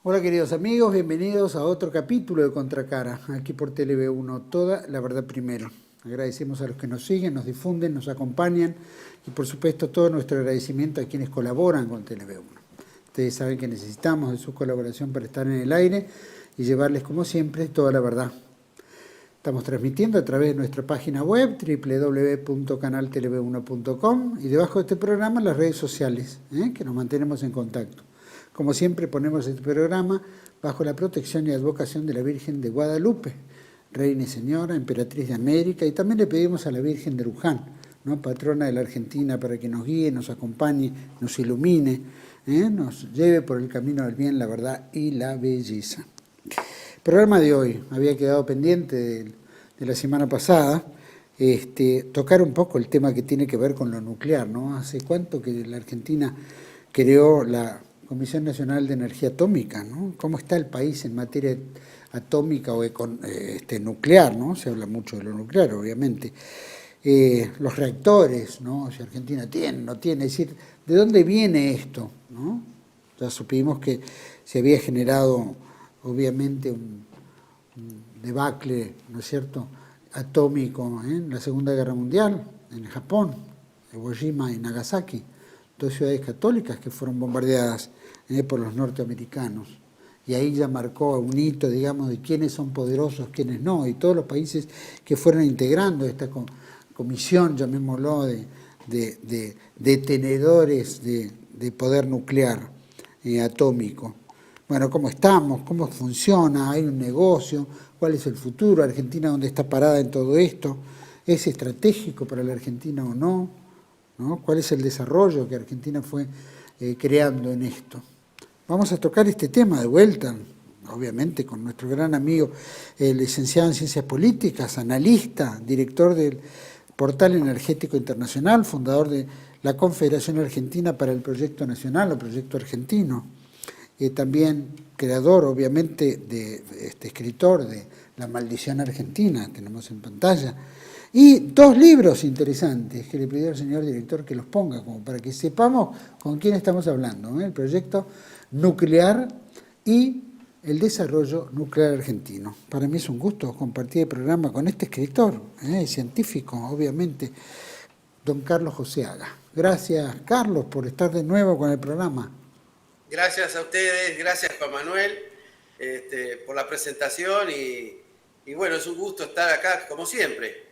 Hola queridos amigos, bienvenidos a otro capítulo de Contracara, aquí por TLV1, toda la verdad primero. Agradecemos a los que nos siguen, nos difunden, nos acompañan y por supuesto todo nuestro agradecimiento a quienes colaboran con TLV1. Ustedes saben que necesitamos de su colaboración para estar en el aire y llevarles como siempre toda la verdad. Estamos transmitiendo a través de nuestra página web www.canaltelev1.com y debajo de este programa las redes sociales, que nos mantenemos en contacto. Como siempre ponemos este programa bajo la protección y advocación de la Virgen de Guadalupe, Reina y Señora, Emperatriz de América, y también le pedimos a la Virgen de Luján, ¿no? Patrona de la Argentina, para que nos guíe, nos acompañe, nos ilumine, nos lleve por el camino del bien, la verdad y la belleza. El programa de hoy había quedado pendiente de la semana pasada, tocar un poco el tema que tiene que ver con lo nuclear, ¿no? ¿Hace cuánto que la Argentina creó la Comisión Nacional de Energía Atómica, ¿no? ¿Cómo está el país en materia atómica o nuclear, ¿no? Se habla mucho de lo nuclear, obviamente. Los reactores, ¿no? Si Argentina tiene, no tiene, es decir, ¿de dónde viene esto, ¿no? Ya supimos que se había generado, obviamente, un debacle, ¿no es cierto?, atómico en la Segunda Guerra Mundial, en Japón, Hiroshima y Nagasaki, dos ciudades católicas que fueron bombardeadas por los norteamericanos. Y ahí ya marcó un hito, digamos, de quiénes son poderosos, quiénes no, y todos los países que fueron integrando esta comisión, llamémoslo, de tenedores de poder nuclear atómico. Bueno, ¿cómo estamos? ¿Cómo funciona? ¿Hay un negocio? ¿Cuál es el futuro? ¿Argentina dónde está parada en todo esto? ¿Es estratégico para la Argentina o no? ¿No? ¿Cuál es el desarrollo que Argentina fue creando en esto? Vamos a tocar este tema de vuelta, obviamente con nuestro gran amigo, licenciado en Ciencias Políticas, analista, director del Portal Energético Internacional, fundador de la Confederación Argentina para el Proyecto Nacional o Proyecto Argentino, también creador, obviamente, escritor de La Maldición Argentina, tenemos en pantalla, y dos libros interesantes que le pedí al señor director que los ponga, como para que sepamos con quién estamos hablando, el proyecto nuclear y el desarrollo nuclear argentino. Para mí es un gusto compartir el programa con este escritor, científico, obviamente, don Carlos Joseaga. Gracias, Carlos, por estar de nuevo con el programa. Gracias a ustedes, gracias Juan Manuel por la presentación y bueno, es un gusto estar acá como siempre,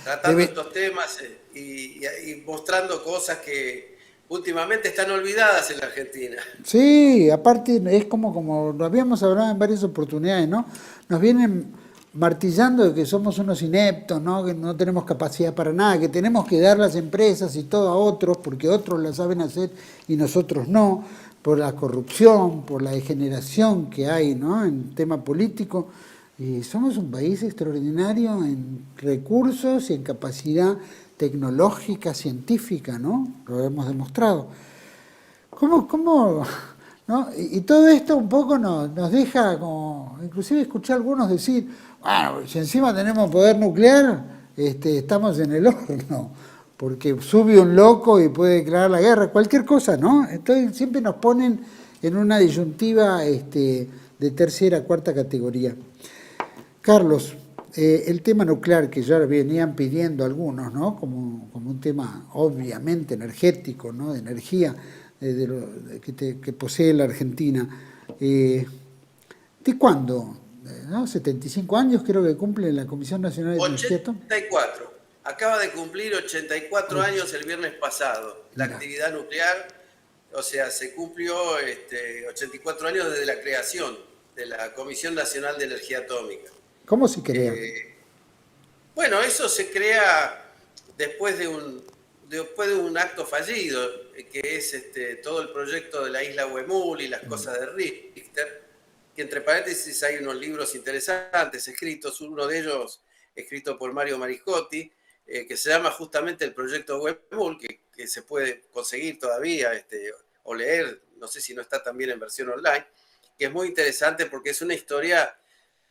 tratando estos temas y mostrando cosas que últimamente están olvidadas en la Argentina. Sí, aparte es como lo habíamos hablado en varias oportunidades, ¿no? Nos vienen martillando de que somos unos ineptos, ¿no? Que no tenemos capacidad para nada, que tenemos que dar las empresas y todo a otros porque otros las saben hacer y nosotros no, por la corrupción, por la degeneración que hay, ¿no? En tema político. Y somos un país extraordinario en recursos y en capacidad tecnológica, científica, ¿no? Lo hemos demostrado. ¿Cómo, no? Y todo esto un poco nos deja como, inclusive escuché a algunos decir, bueno, si encima tenemos poder nuclear, estamos en el horno, porque sube un loco y puede declarar la guerra, cualquier cosa, ¿no? Entonces siempre nos ponen en una disyuntiva de tercera, cuarta categoría. Carlos, el tema nuclear que ya venían pidiendo algunos, ¿no? Como un tema obviamente energético, ¿no? De energía que posee la Argentina. ¿De cuándo? ¿No? 75 años creo que cumple la Comisión Nacional de Energía Atómica. 84. Acaba de cumplir 84 años el viernes pasado. La Mirá. actividad nuclear, o sea, se cumplió 84 años desde la creación de la Comisión Nacional de Energía Atómica. ¿Cómo se crea? Bueno, eso se crea después de un acto fallido, que es todo el proyecto de la isla Huemul y las cosas de Richter, que entre paréntesis hay unos libros interesantes escritos, uno de ellos escrito por Mario Mariscotti, que se llama justamente el proyecto Huemul, que se puede conseguir todavía o leer, no sé si no está también en versión online, que es muy interesante porque es una historia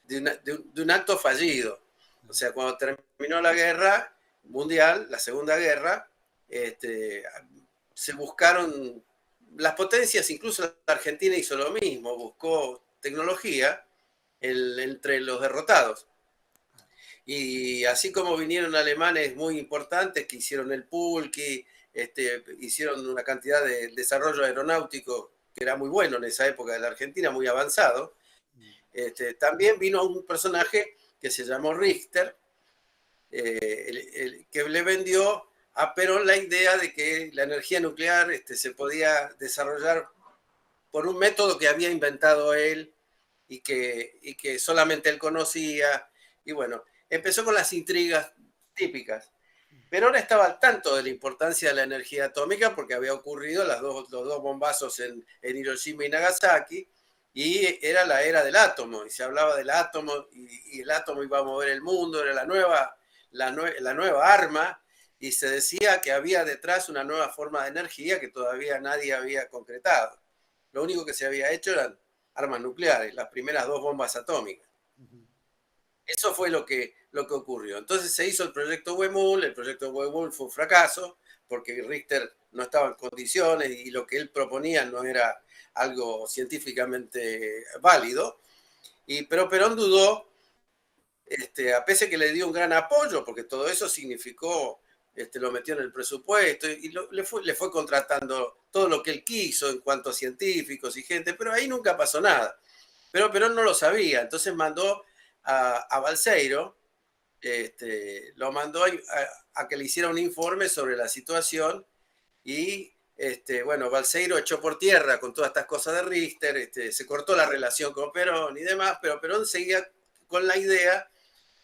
de un acto fallido. O sea, cuando terminó la guerra mundial, la Segunda Guerra, se buscaron las potencias, incluso la Argentina hizo lo mismo, buscó tecnología entre los derrotados. Y así como vinieron alemanes muy importantes que hicieron el Pulky, hicieron una cantidad de desarrollo aeronáutico que era muy bueno en esa época de la Argentina, muy avanzado, también vino un personaje que se llamó Richter, que le vendió a Perón la idea de que la energía nuclear se podía desarrollar por un método que había inventado él y que solamente él conocía. Y bueno, empezó con las intrigas típicas. Perón estaba al tanto de la importancia de la energía atómica porque había ocurrido los dos bombazos en Hiroshima y Nagasaki, y era la era del átomo, y se hablaba del átomo, y el átomo iba a mover el mundo, era la nueva arma, y se decía que había detrás una nueva forma de energía que todavía nadie había concretado. Lo único que se había hecho eran armas nucleares, las primeras 2 bombas atómicas. Eso fue lo que ocurrió. Entonces se hizo el proyecto Huemul. El proyecto Huemul fue un fracaso porque Richter no estaba en condiciones y lo que él proponía no era algo científicamente válido. Pero Perón dudó, a pesar que le dio un gran apoyo, porque todo eso significó, lo metió en el presupuesto y le fue contratando todo lo que él quiso en cuanto a científicos y gente, pero ahí nunca pasó nada. Pero Perón no lo sabía, entonces mandó a Balseiro, lo mandó a que le hiciera un informe sobre la situación y, bueno, Balseiro echó por tierra con todas estas cosas de Richter, se cortó la relación con Perón y demás, pero Perón seguía con la idea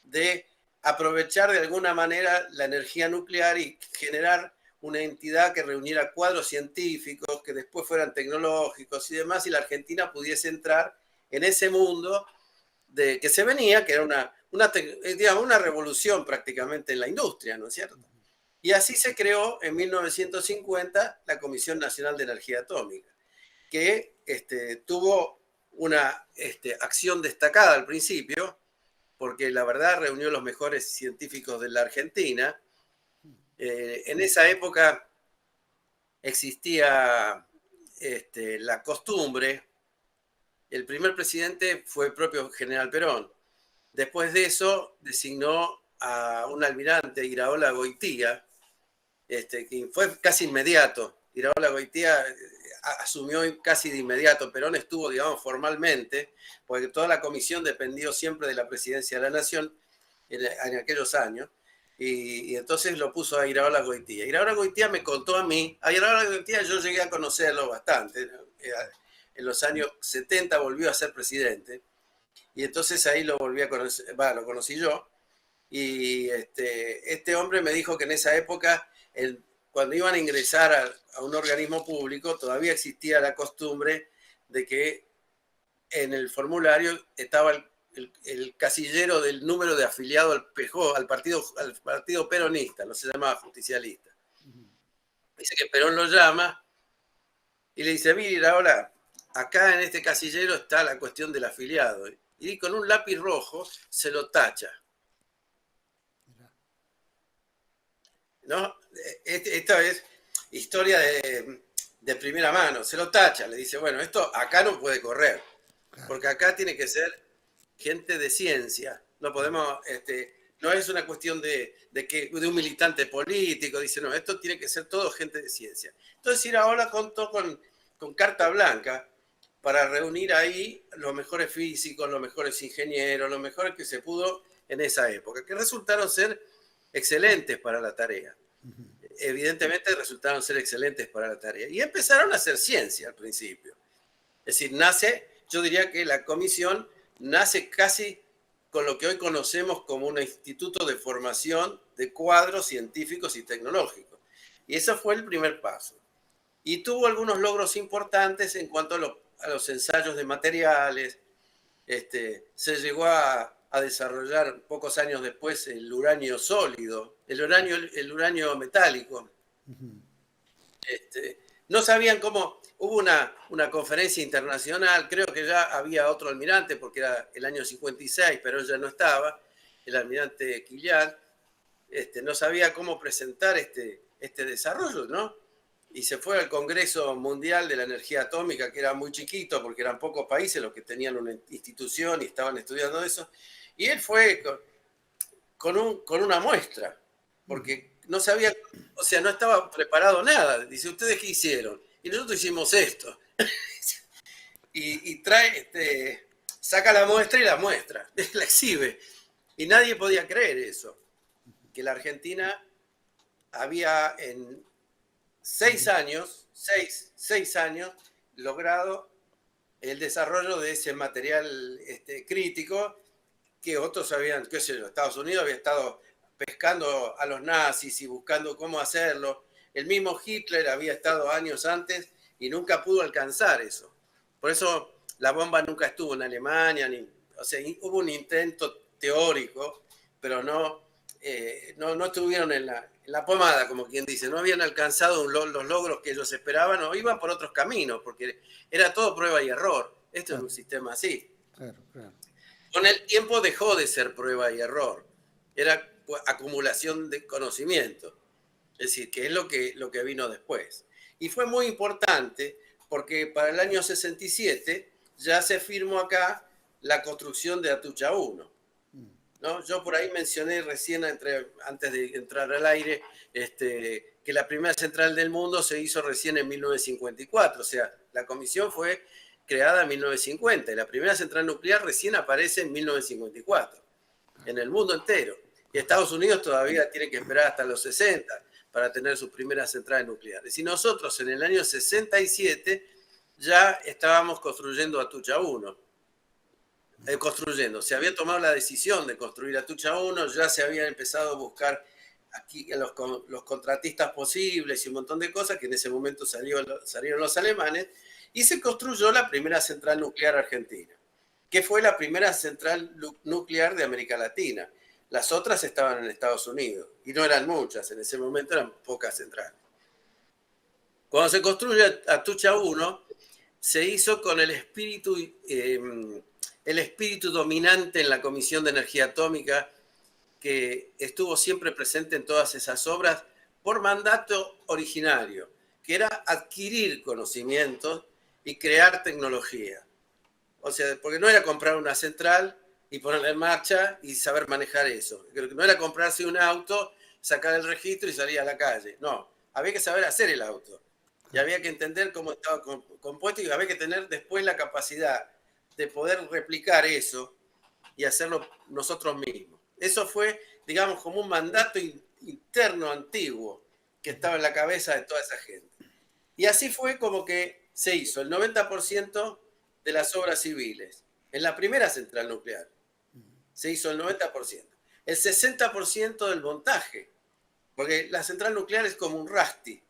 de aprovechar de alguna manera la energía nuclear y generar una entidad que reuniera cuadros científicos, que después fueran tecnológicos y demás, y la Argentina pudiese entrar en ese mundo que se venía, que era una revolución prácticamente en la industria, ¿no es cierto? Y así se creó en 1950 la Comisión Nacional de Energía Atómica, que tuvo una acción destacada al principio, porque la verdad reunió los mejores científicos de la Argentina. En esa época existía la costumbre. El primer presidente fue el propio general Perón. Después de eso designó a un almirante, Iraola Goitía, que fue casi inmediato. Iraola Goitía asumió casi de inmediato. Perón estuvo, digamos, formalmente, porque toda la comisión dependió siempre de la presidencia de la Nación en aquellos años, y entonces lo puso a Iraola Goitía. Iraola Goitía me contó a mí, a Iraola Goitía yo llegué a conocerlo bastante, ¿no? En los años 70 volvió a ser presidente, y entonces ahí lo volví a conocer, lo conocí yo, y este hombre me dijo que en esa época, cuando iban a ingresar a un organismo público, todavía existía la costumbre de que en el formulario estaba el casillero del número de afiliado al partido peronista, no se llamaba justicialista. Dice que Perón lo llama y le dice: mira, ahora acá en este casillero está la cuestión del afiliado. Y con un lápiz rojo se lo tacha. ¿No? Esta es historia de primera mano. Se lo tacha, le dice: bueno, esto acá no puede correr, porque acá tiene que ser gente de ciencia. No podemos, no es una cuestión de un militante político. Dice: no, esto tiene que ser todo gente de ciencia. Entonces Iraola contó con carta blanca para reunir ahí los mejores físicos, los mejores ingenieros, los mejores que se pudo en esa época, que resultaron ser excelentes para la tarea. Evidentemente resultaron ser excelentes para la tarea. Y empezaron a hacer ciencia al principio. Es decir, yo diría que la comisión nace casi con lo que hoy conocemos como un instituto de formación de cuadros científicos y tecnológicos. Y ese fue el primer paso. Y tuvo algunos logros importantes en cuanto a los ensayos de materiales. Se llegó a desarrollar pocos años después el uranio sólido, el uranio metálico. No sabían cómo. Hubo una conferencia internacional, creo que ya había otro almirante, porque era el año 56, pero ya no estaba, el almirante Quillán. No sabía cómo presentar este desarrollo, ¿no? y se fue al Congreso Mundial de la Energía Atómica, que era muy chiquito porque eran pocos países los que tenían una institución y estaban estudiando eso, y él fue con una muestra, porque no sabía, o sea, no estaba preparado nada. Dice, ¿ustedes qué hicieron? Y nosotros hicimos esto. y trae, saca la muestra y la muestra, la exhibe. Y nadie podía creer eso, que la Argentina había en 6 años, seis años, logrado el desarrollo de ese material crítico que otros habían, qué sé yo, Estados Unidos había estado pescando a los nazis y buscando cómo hacerlo. El mismo Hitler había estado años antes y nunca pudo alcanzar eso. Por eso la bomba nunca estuvo en Alemania, o sea, hubo un intento teórico, pero no estuvieron en la pomada, como quien dice, no habían alcanzado los logros que ellos esperaban o iban por otros caminos, porque era todo prueba y error. Esto es un sistema así. Claro, claro. Con el tiempo dejó de ser prueba y error, era acumulación de conocimiento, es decir, que es lo que vino después. Y fue muy importante porque para el año 67 ya se firmó acá la construcción de Atucha 1. ¿No? Yo por ahí mencioné recién, antes de entrar al aire, que la primera central del mundo se hizo recién en 1954, o sea, la comisión fue creada en 1950 y la primera central nuclear recién aparece en 1954, en el mundo entero. Y Estados Unidos todavía tiene que esperar hasta los 60 para tener sus primeras centrales nucleares. Y nosotros en el año 67 ya estábamos construyendo Atucha 1. Se había tomado la decisión de construir Atucha 1, ya se habían empezado a buscar aquí los contratistas posibles y un montón de cosas, que en ese momento salieron los alemanes, y se construyó la primera central nuclear argentina, que fue la primera central nuclear de América Latina. Las otras estaban en Estados Unidos, y no eran muchas, en ese momento eran pocas centrales. Cuando se construye Atucha 1, se hizo con el espíritu dominante en la Comisión de Energía Atómica, que estuvo siempre presente en todas esas obras por mandato originario, que era adquirir conocimientos y crear tecnología. O sea, porque no era comprar una central y ponerla en marcha y saber manejar eso. No era comprarse un auto, sacar el registro y salir a la calle. No, había que saber hacer el auto. Y había que entender cómo estaba compuesto y había que tener después la capacidad de poder replicar eso y hacerlo nosotros mismos. Eso fue, digamos, como un mandato interno antiguo que estaba en la cabeza de toda esa gente. Y así fue como que se hizo el 90% de las obras civiles. En la primera central nuclear se hizo el 90%. El 60% del montaje, porque la central nuclear es como un rasti.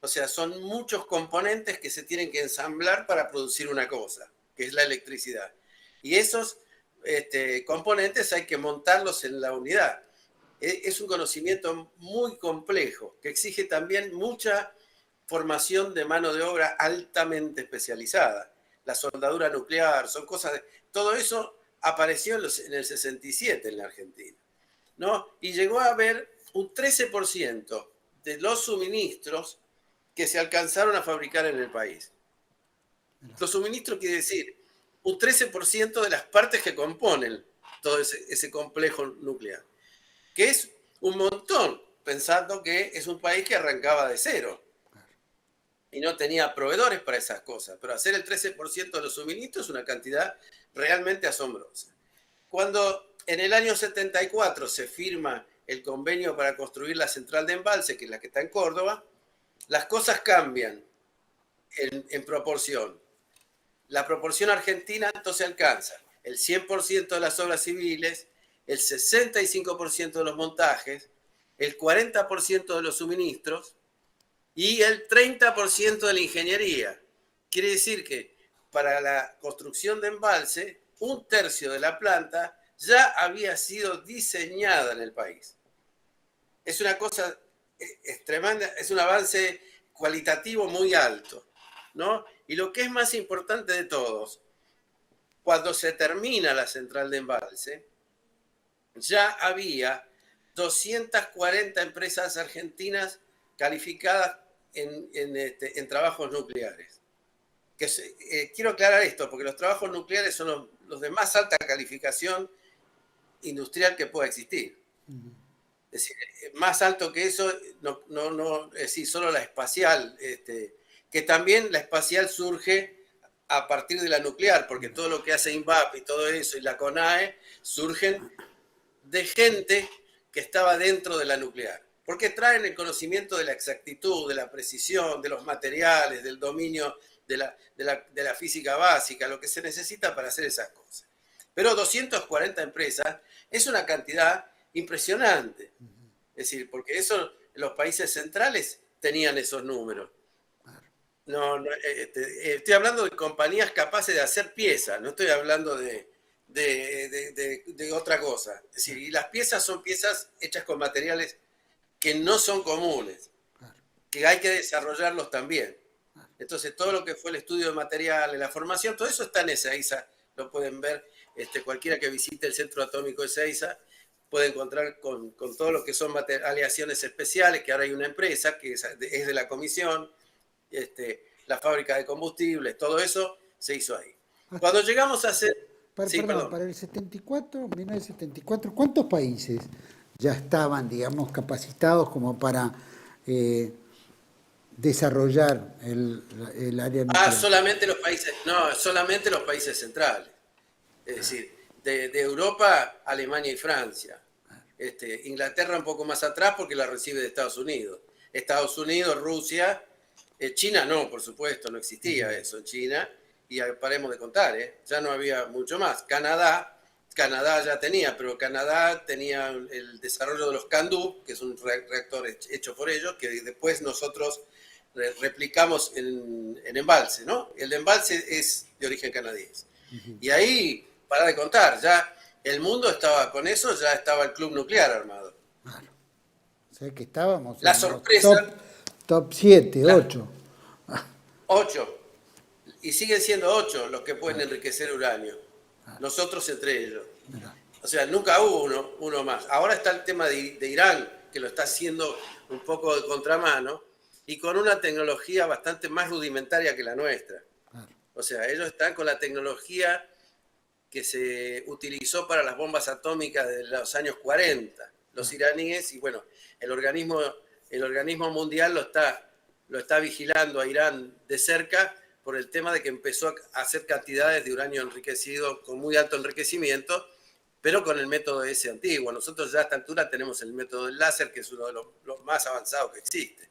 O sea, son muchos componentes que se tienen que ensamblar para producir una cosa, que es la electricidad. Y esos componentes hay que montarlos en la unidad. Es un conocimiento muy complejo, que exige también mucha formación de mano de obra altamente especializada. La soldadura nuclear, son cosas todo eso apareció en el 67 en la Argentina, ¿no? Y llegó a haber un 13% de los suministros que se alcanzaron a fabricar en el país. Los suministros quiere decir un 13% de las partes que componen todo ese complejo nuclear, que es un montón, pensando que es un país que arrancaba de cero y no tenía proveedores para esas cosas, pero hacer el 13% de los suministros es una cantidad realmente asombrosa. Cuando en el año 74 se firma el convenio para construir la central de embalse, que es la que está en Córdoba, las cosas cambian en proporción. La proporción argentina entonces alcanza el 100% de las obras civiles, el 65% de los montajes, el 40% de los suministros y el 30% de la ingeniería. Quiere decir que para la construcción de embalse, un tercio de la planta ya había sido diseñada en el país. Es una cosa tremenda, es un avance cualitativo muy alto, ¿no? Y lo que es más importante de todos, cuando se termina la central de embalse, ya había 240 empresas argentinas calificadas en trabajos nucleares. Quiero aclarar esto, porque los trabajos nucleares son los de más alta calificación industrial que pueda existir. Es decir, más alto que eso, es decir, solo la espacial, que también la espacial surge a partir de la nuclear, porque todo lo que hace INVAP y todo eso, y la CONAE, surgen de gente que estaba dentro de la nuclear, porque traen el conocimiento de la exactitud, de la precisión, de los materiales, del dominio de la física básica, lo que se necesita para hacer esas cosas. Pero 240 empresas es una cantidad impresionante. Es decir, porque eso, los países centrales tenían esos números. Estoy hablando de compañías capaces de hacer piezas, no estoy hablando de otra cosa. Es decir, y las piezas son piezas hechas con materiales que no son comunes, que hay que desarrollarlos también. Entonces, todo lo que fue el estudio de materiales, la formación, todo eso está en Ezeiza, lo pueden ver, cualquiera que visite el Centro Atómico de Ezeiza puede encontrar con todo lo que son aleaciones especiales, que ahora hay una empresa que es de la comisión, la fábrica de combustibles, todo eso se hizo ahí. Cuando llegamos a hacer... Para el 74, 1974, ¿cuántos países ya estaban, digamos, capacitados como para desarrollar el área nuclear? Solamente los países centrales. Es decir, de Europa, Alemania y Francia. Inglaterra un poco más atrás porque la recibe de Estados Unidos. Estados Unidos, Rusia, China no, por supuesto, no existía eso en China. Y paremos de contar, ya no había mucho más. Canadá ya tenía, pero Canadá tenía el desarrollo de los CANDU, que es un reactor hecho por ellos, que después nosotros replicamos en embalse, ¿no? El de embalse es de origen canadiense. Y ahí, para de contar, ya el mundo estaba con eso, ya estaba el club nuclear armado. Claro. O sea que estábamos la en sorpresa, top 7, 8. 8. Y siguen siendo 8 los que pueden enriquecer uranio. Nosotros entre ellos. O sea, nunca hubo uno más. Ahora está el tema de Irán, que lo está haciendo un poco de contramano, y con una tecnología bastante más rudimentaria que la nuestra. O sea, ellos están con la tecnología que se utilizó para las bombas atómicas de los años 40, los iraníes, y bueno, el organismo mundial lo está vigilando a Irán de cerca por el tema de que empezó a hacer cantidades de uranio enriquecido con muy alto enriquecimiento, pero con el método ese antiguo. Nosotros ya a esta altura tenemos el método del láser, que es uno de los más avanzados que existe.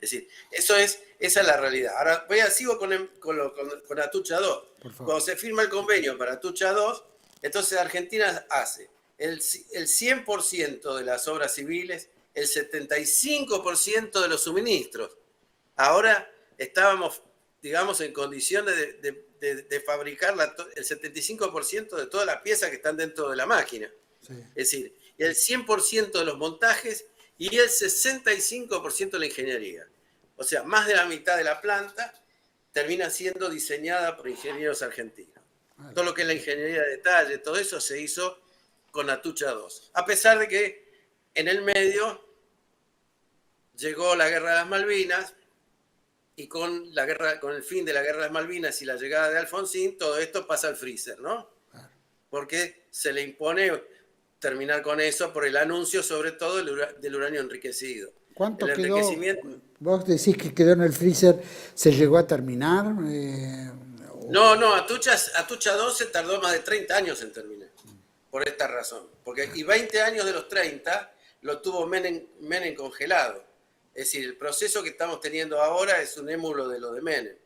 Es decir, esa es la realidad. Ahora sigo con Atucha 2. Cuando se firma el convenio para Atucha 2, entonces Argentina hace el 100% de las obras civiles, el 75% de los suministros. Ahora estábamos, digamos, en condiciones de fabricar el 75% de todas las piezas que están dentro de la máquina. Sí. Es decir, el 100% de los montajes y el 65% de la ingeniería. O sea, más de la mitad de la planta termina siendo diseñada por ingenieros argentinos. Vale. Todo lo que es la ingeniería de detalle, todo eso se hizo con Atucha 2. A pesar de que en el medio llegó la Guerra de las Malvinas, y con el fin de la Guerra de las Malvinas y la llegada de Alfonsín, todo esto pasa al freezer, ¿no? Porque se le impone terminar con eso por el anuncio, sobre todo, del uranio enriquecido. ¿Cuánto quedó? Vos decís que quedó en el freezer, ¿se llegó a terminar? No, Atucha 2 se tardó más de 30 años en terminar, por esta razón. Y 20 años de los 30 lo tuvo Menem congelado. Es decir, el proceso que estamos teniendo ahora es un émulo de lo de Menem.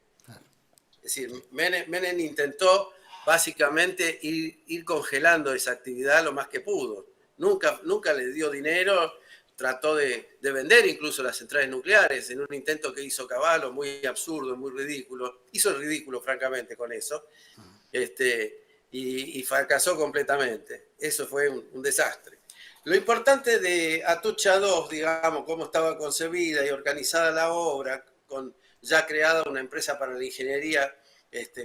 Es decir, Menem intentó básicamente ir congelando esa actividad lo más que pudo. Nunca le dio dinero, trató de vender incluso las centrales nucleares en un intento que hizo Cavallo, muy absurdo, muy ridículo. Hizo el ridículo, francamente, con eso. Y fracasó completamente. Eso fue un desastre. Lo importante de Atucha 2, digamos, cómo estaba concebida y organizada la obra, con ya creada una empresa para la ingeniería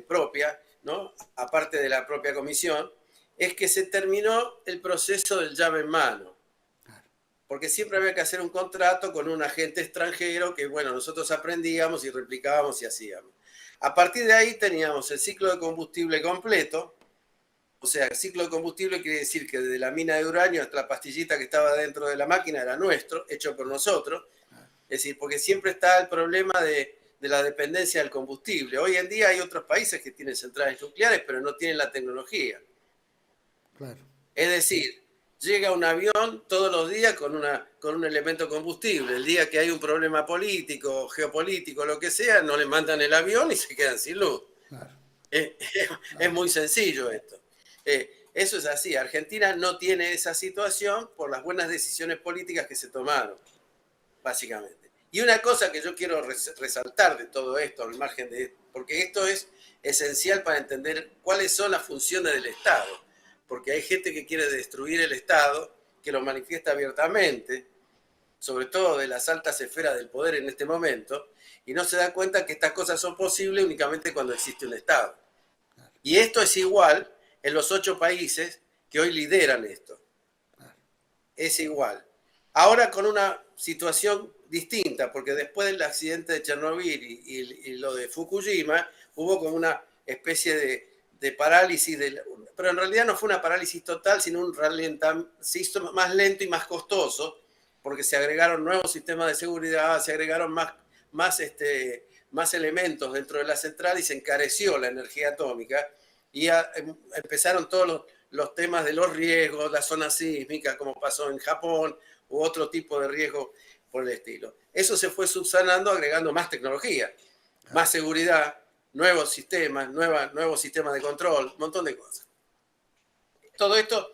propia, ¿no? Aparte de la propia comisión, es que se terminó el proceso del llave en mano. porque siempre había que hacer un contrato con un agente extranjero que, bueno, nosotros aprendíamos y replicábamos y hacíamos. A partir de ahí teníamos el ciclo de combustible completo. O sea, el ciclo de combustible quiere decir que desde la mina de uranio hasta la pastillita que estaba dentro de la máquina era nuestro, hecho por nosotros. Es decir, porque siempre está el problema de la dependencia del combustible. Hoy en día hay otros países que tienen centrales nucleares, pero no tienen la tecnología. Claro. Es decir, llega un avión todos los días con un elemento combustible. El día que hay un problema político, geopolítico, lo que sea, no le mandan el avión y se quedan sin luz. Claro. Es muy sencillo esto. Eso es así. Argentina no tiene esa situación por las buenas decisiones políticas que se tomaron, básicamente. Y una cosa que yo quiero resaltar de todo esto, al margen de esto, porque esto es esencial para entender cuáles son las funciones del Estado, porque hay gente que quiere destruir el Estado, que lo manifiesta abiertamente, sobre todo de las altas esferas del poder en este momento, y no se da cuenta que estas cosas son posibles únicamente cuando existe un Estado. Y esto es igual en los 8 países que hoy lideran esto. Es igual. Ahora con una situación distinta, porque después del accidente de Chernobyl y lo de Fukushima, hubo como una especie de parálisis, pero en realidad no fue una parálisis total, sino se hizo más lento y más costoso, porque se agregaron nuevos sistemas de seguridad, se agregaron más elementos dentro de la central y se encareció la energía atómica y empezaron todos los temas de los riesgos, la zona sísmica, como pasó en Japón, u otro tipo de riesgo por el estilo. Eso se fue subsanando agregando más tecnología, más seguridad, nuevos sistemas, nuevos sistemas de control, un montón de cosas. Todo esto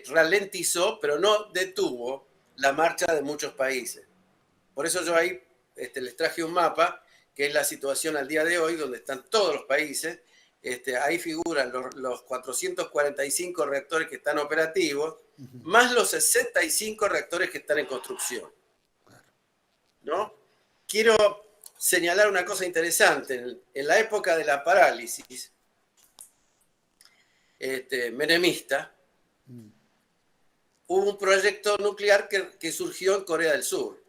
ralentizó, pero no detuvo la marcha de muchos países. Por eso yo ahí les traje un mapa, que es la situación al día de hoy, donde están todos los países. Ahí figuran los 445 reactores que están operativos, más los 65 reactores que están en construcción. ¿No? Quiero señalar una cosa interesante. En la época de la parálisis menemista, hubo un proyecto nuclear que surgió en Corea del Sur.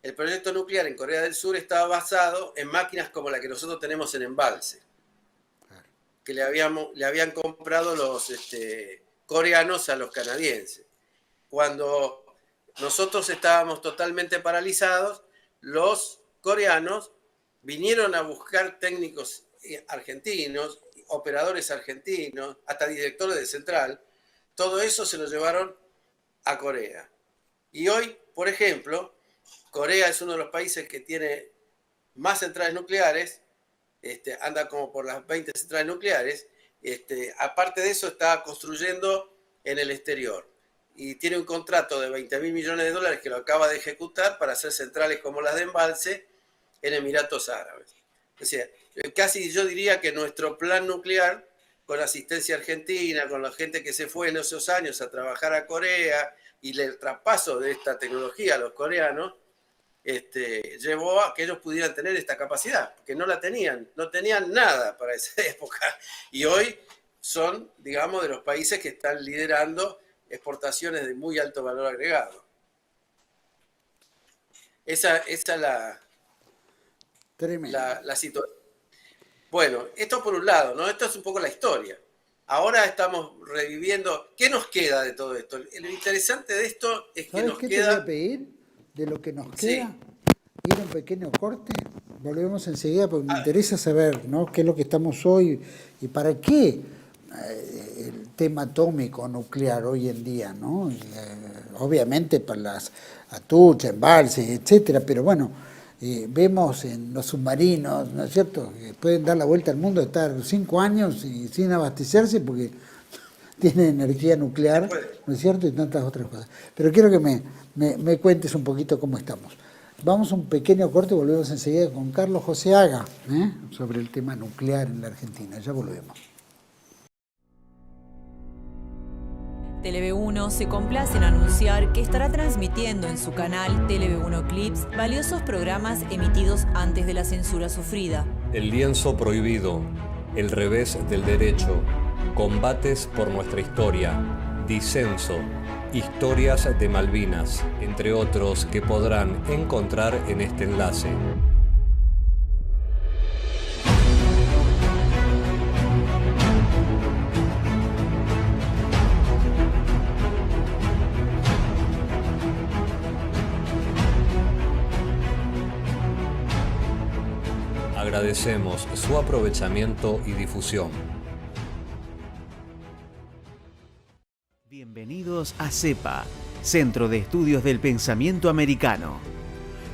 El proyecto nuclear en Corea del Sur estaba basado en máquinas como la que nosotros tenemos en Embalse, que le habían comprado los coreanos a los canadienses. Cuando nosotros estábamos totalmente paralizados, los coreanos vinieron a buscar técnicos argentinos, operadores argentinos, hasta directores de central. Todo eso se lo llevaron a Corea. Y hoy, por ejemplo, Corea es uno de los países que tiene más centrales nucleares, anda como por las 20 centrales nucleares. Aparte de eso, está construyendo en el exterior y tiene un contrato de $20.000 millones que lo acaba de ejecutar para hacer centrales como las de Embalse en Emiratos Árabes. O sea, casi yo diría que nuestro plan nuclear, con asistencia argentina, con la gente que se fue en esos años a trabajar a Corea y el traspaso de esta tecnología a los coreanos, llevó a que ellos pudieran tener esta capacidad, que no la tenían, no tenían nada para esa época. Y hoy son, digamos, de los países que están liderando exportaciones de muy alto valor agregado. Esa es la situación. Bueno, esto por un lado, ¿no? Esto es un poco la historia. Ahora estamos reviviendo. ¿Qué nos queda de todo esto? Lo interesante de esto es que nos qué queda... te voy a pedir? De lo que nos queda, ir a un pequeño corte. Volvemos enseguida porque me interesa saber, ¿no?, qué es lo que estamos hoy y para qué el tema atómico nuclear hoy en día, ¿no? Obviamente para las Atucha, Embalse, etcétera, pero bueno, vemos en los submarinos, ¿no es cierto?, que pueden dar la vuelta al mundo, estar 5 años y sin abastecerse porque tienen energía nuclear, ¿no es cierto?, y tantas otras cosas. Pero quiero que me cuentes un poquito cómo estamos. Vamos a un pequeño corte y volvemos enseguida con Carlos Joseaga, sobre el tema nuclear en la Argentina. Ya volvemos. TLV1 se complace en anunciar que estará transmitiendo en su canal TLV1 Clips valiosos programas emitidos antes de la censura sufrida. El lienzo prohibido, el revés del derecho, combates por nuestra historia, disenso, Historias de Malvinas, entre otros que podrán encontrar en este enlace. Agradecemos su aprovechamiento y difusión. Bienvenidos a CEPA, Centro de Estudios del Pensamiento Americano.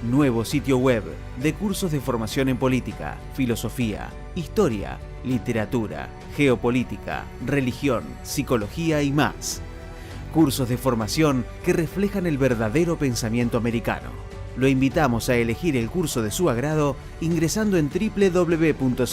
Nuevo sitio web de cursos de formación en política, filosofía, historia, literatura, geopolítica, religión, psicología y más. Cursos de formación que reflejan el verdadero pensamiento americano. Lo invitamos a elegir el curso de su agrado ingresando en www.cepa.la.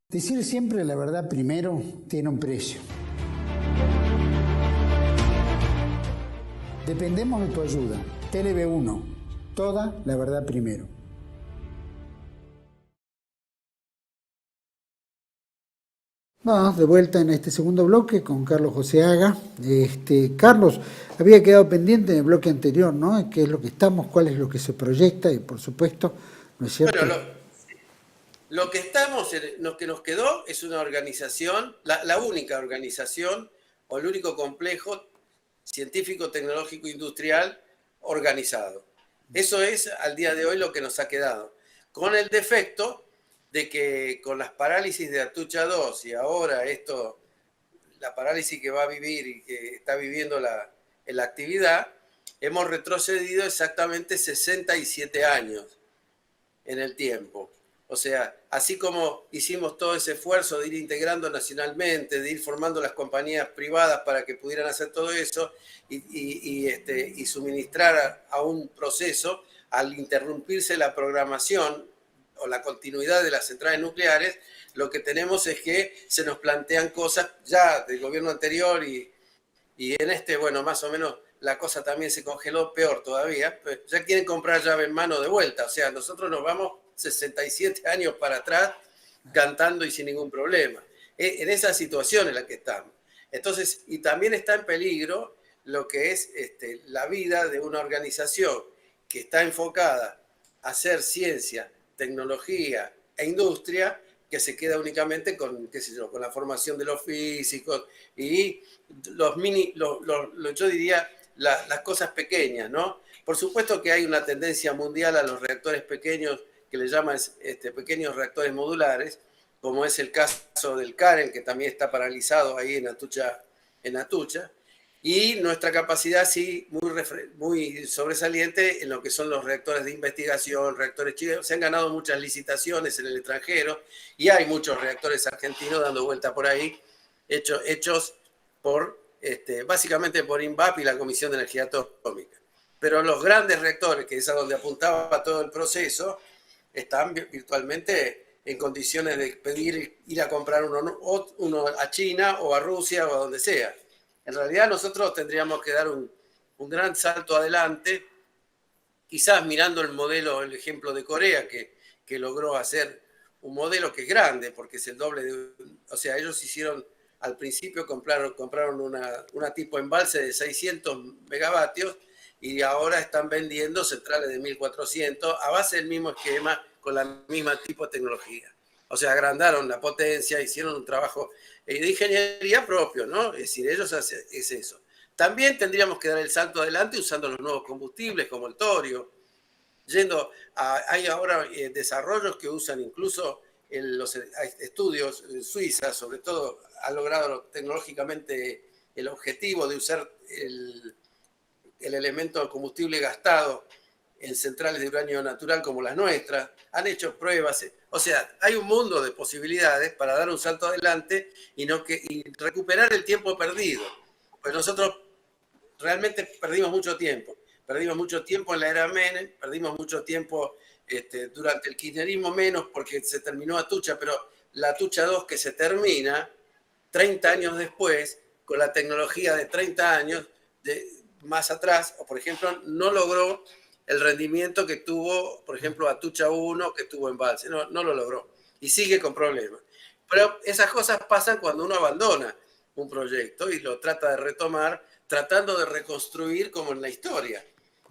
Decir siempre la verdad primero tiene un precio. Dependemos de tu ayuda. TLB1, toda la verdad primero. Vamos de vuelta en este segundo bloque con Carlos José Haga. Carlos, había quedado pendiente en el bloque anterior, ¿no? ¿Qué es lo que estamos? ¿Cuál es lo que se proyecta? Y por supuesto, ¿no es cierto? Bueno, lo que estamos, lo que nos quedó es una organización, la única organización o el único complejo científico, tecnológico, industrial organizado. Eso es al día de hoy lo que nos ha quedado. Con el defecto de que con las parálisis de Atucha 2 y ahora la parálisis que va a vivir y que está viviendo la actividad, hemos retrocedido exactamente 67 años en el tiempo. O sea, así como hicimos todo ese esfuerzo de ir integrando nacionalmente, de ir formando las compañías privadas para que pudieran hacer todo eso y suministrar a un proceso, al interrumpirse la programación o la continuidad de las centrales nucleares, lo que tenemos es que se nos plantean cosas ya del gobierno anterior y en bueno, más o menos la cosa también se congeló, peor todavía, pues ya quieren comprar llave en mano de vuelta. O sea, nosotros nos vamos 67 años para atrás cantando y sin ningún problema. En esa situación en la que estamos. Entonces, y también está en peligro lo que es la vida de una organización que está enfocada a hacer ciencia, tecnología e industria, que se queda únicamente con, qué sé yo, con la formación de los físicos y yo diría, las cosas pequeñas, ¿no? Por supuesto que hay una tendencia mundial a los reactores pequeños, que le llaman pequeños reactores modulares, como es el caso del CAREN, que también está paralizado ahí en Atucha. Y nuestra capacidad sí muy sobresaliente en lo que son los reactores de investigación, reactores chilenos. Se han ganado muchas licitaciones en el extranjero y hay muchos reactores argentinos dando vuelta por ahí, hechos por, básicamente por INVAP y la Comisión de Energía Atómica. Pero los grandes reactores, que es a donde apuntaba todo el proceso, están virtualmente en condiciones de ir a comprar uno a China o a Rusia o a donde sea. En realidad nosotros tendríamos que dar un gran salto adelante, quizás mirando el ejemplo de Corea, que logró hacer un modelo que es grande, porque es el doble o sea, ellos hicieron, al principio compraron una tipo embalse de 600 megavatios, y ahora están vendiendo centrales de 1400 a base del mismo esquema, con la misma tipo de tecnología. O sea, agrandaron la potencia, hicieron un trabajo de ingeniería propio, ¿no? Es decir, ellos hacen eso. También tendríamos que dar el salto adelante usando los nuevos combustibles como el torio. Hay ahora desarrollos que usan incluso los estudios en Suiza, sobre todo, ha logrado tecnológicamente el objetivo de usar el elemento de combustible gastado en centrales de uranio natural como las nuestras. Han hecho pruebas. O sea, hay un mundo de posibilidades para dar un salto adelante y recuperar el tiempo perdido. Pues nosotros realmente perdimos mucho tiempo. Perdimos mucho tiempo en la era Menem, perdimos mucho tiempo durante el kirchnerismo, menos porque se terminó Atucha, pero la Atucha 2 que se termina 30 años después, con la tecnología de 30 años más atrás, o por ejemplo, no logró el rendimiento que tuvo, por ejemplo, Atucha 1 que tuvo Embalse, no lo logró y sigue con problemas. Pero esas cosas pasan cuando uno abandona un proyecto y lo trata de retomar, tratando de reconstruir como en la historia.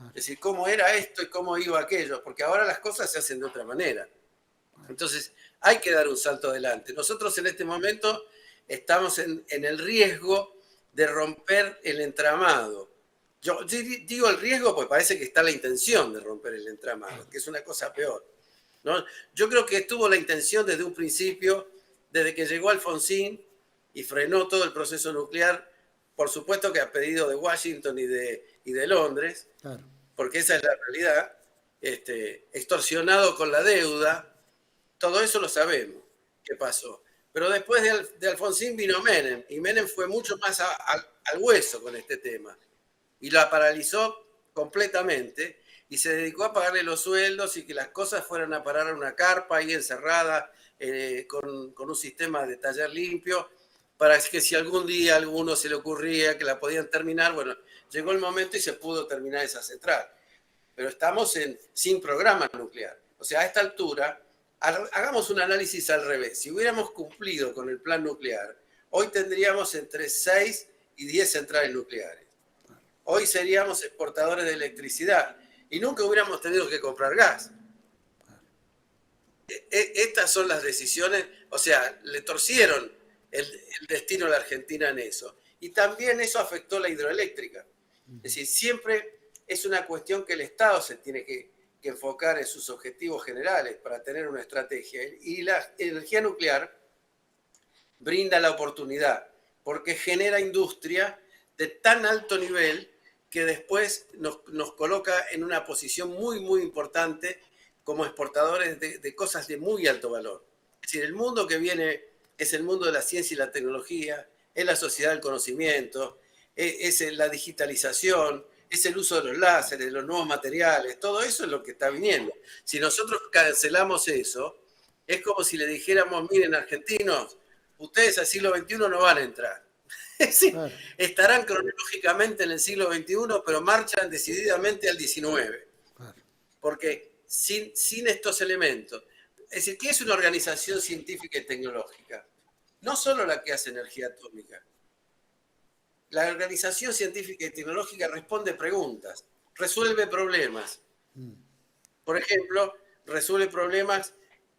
Es decir, cómo era esto y cómo iba aquello, porque ahora las cosas se hacen de otra manera. Entonces, hay que dar un salto adelante. Nosotros en este momento estamos en el riesgo de romper el entramado. Yo digo el riesgo porque parece que está la intención de romper el entramado, que es una cosa peor, ¿no? Yo creo que estuvo la intención desde un principio, desde que llegó Alfonsín y frenó todo el proceso nuclear, por supuesto que a pedido de Washington y de Londres, claro, porque esa es la realidad, extorsionado con la deuda, todo eso lo sabemos qué pasó. Pero después de Alfonsín vino Menem, y Menem fue mucho más al hueso con este tema, y la paralizó completamente, y se dedicó a pagarle los sueldos y que las cosas fueran a parar a una carpa ahí encerrada, con un sistema de taller limpio, para que si algún día a alguno se le ocurría que la podían terminar, bueno, llegó el momento y se pudo terminar esa central. Pero estamos sin programa nuclear. O sea, a esta altura, hagamos un análisis al revés. Si hubiéramos cumplido con el plan nuclear, hoy tendríamos entre 6 y 10 centrales nucleares. Hoy seríamos exportadores de electricidad y nunca hubiéramos tenido que comprar gas. Estas son las decisiones, o sea, le torcieron el destino a la Argentina en eso. Y también eso afectó la hidroeléctrica. Es decir, siempre es una cuestión que el Estado se tiene que enfocar en sus objetivos generales para tener una estrategia. Y la energía nuclear brinda la oportunidad, porque genera industria de tan alto nivel que después nos coloca en una posición muy, muy importante como exportadores de cosas de muy alto valor. Es decir, el mundo que viene es el mundo de la ciencia y la tecnología, es la sociedad del conocimiento, es la digitalización, es el uso de los láseres, de los nuevos materiales, todo eso es lo que está viniendo. Si nosotros cancelamos eso, es como si le dijéramos, miren, argentinos, ustedes al siglo XXI no van a entrar. Sí, claro, estarán cronológicamente en el siglo XXI, pero marchan decididamente al XIX. Claro. Porque sin estos elementos, es decir, ¿qué es una organización científica y tecnológica? No solo la que hace energía atómica. La organización científica y tecnológica responde preguntas, resuelve problemas. Por ejemplo, resuelve problemas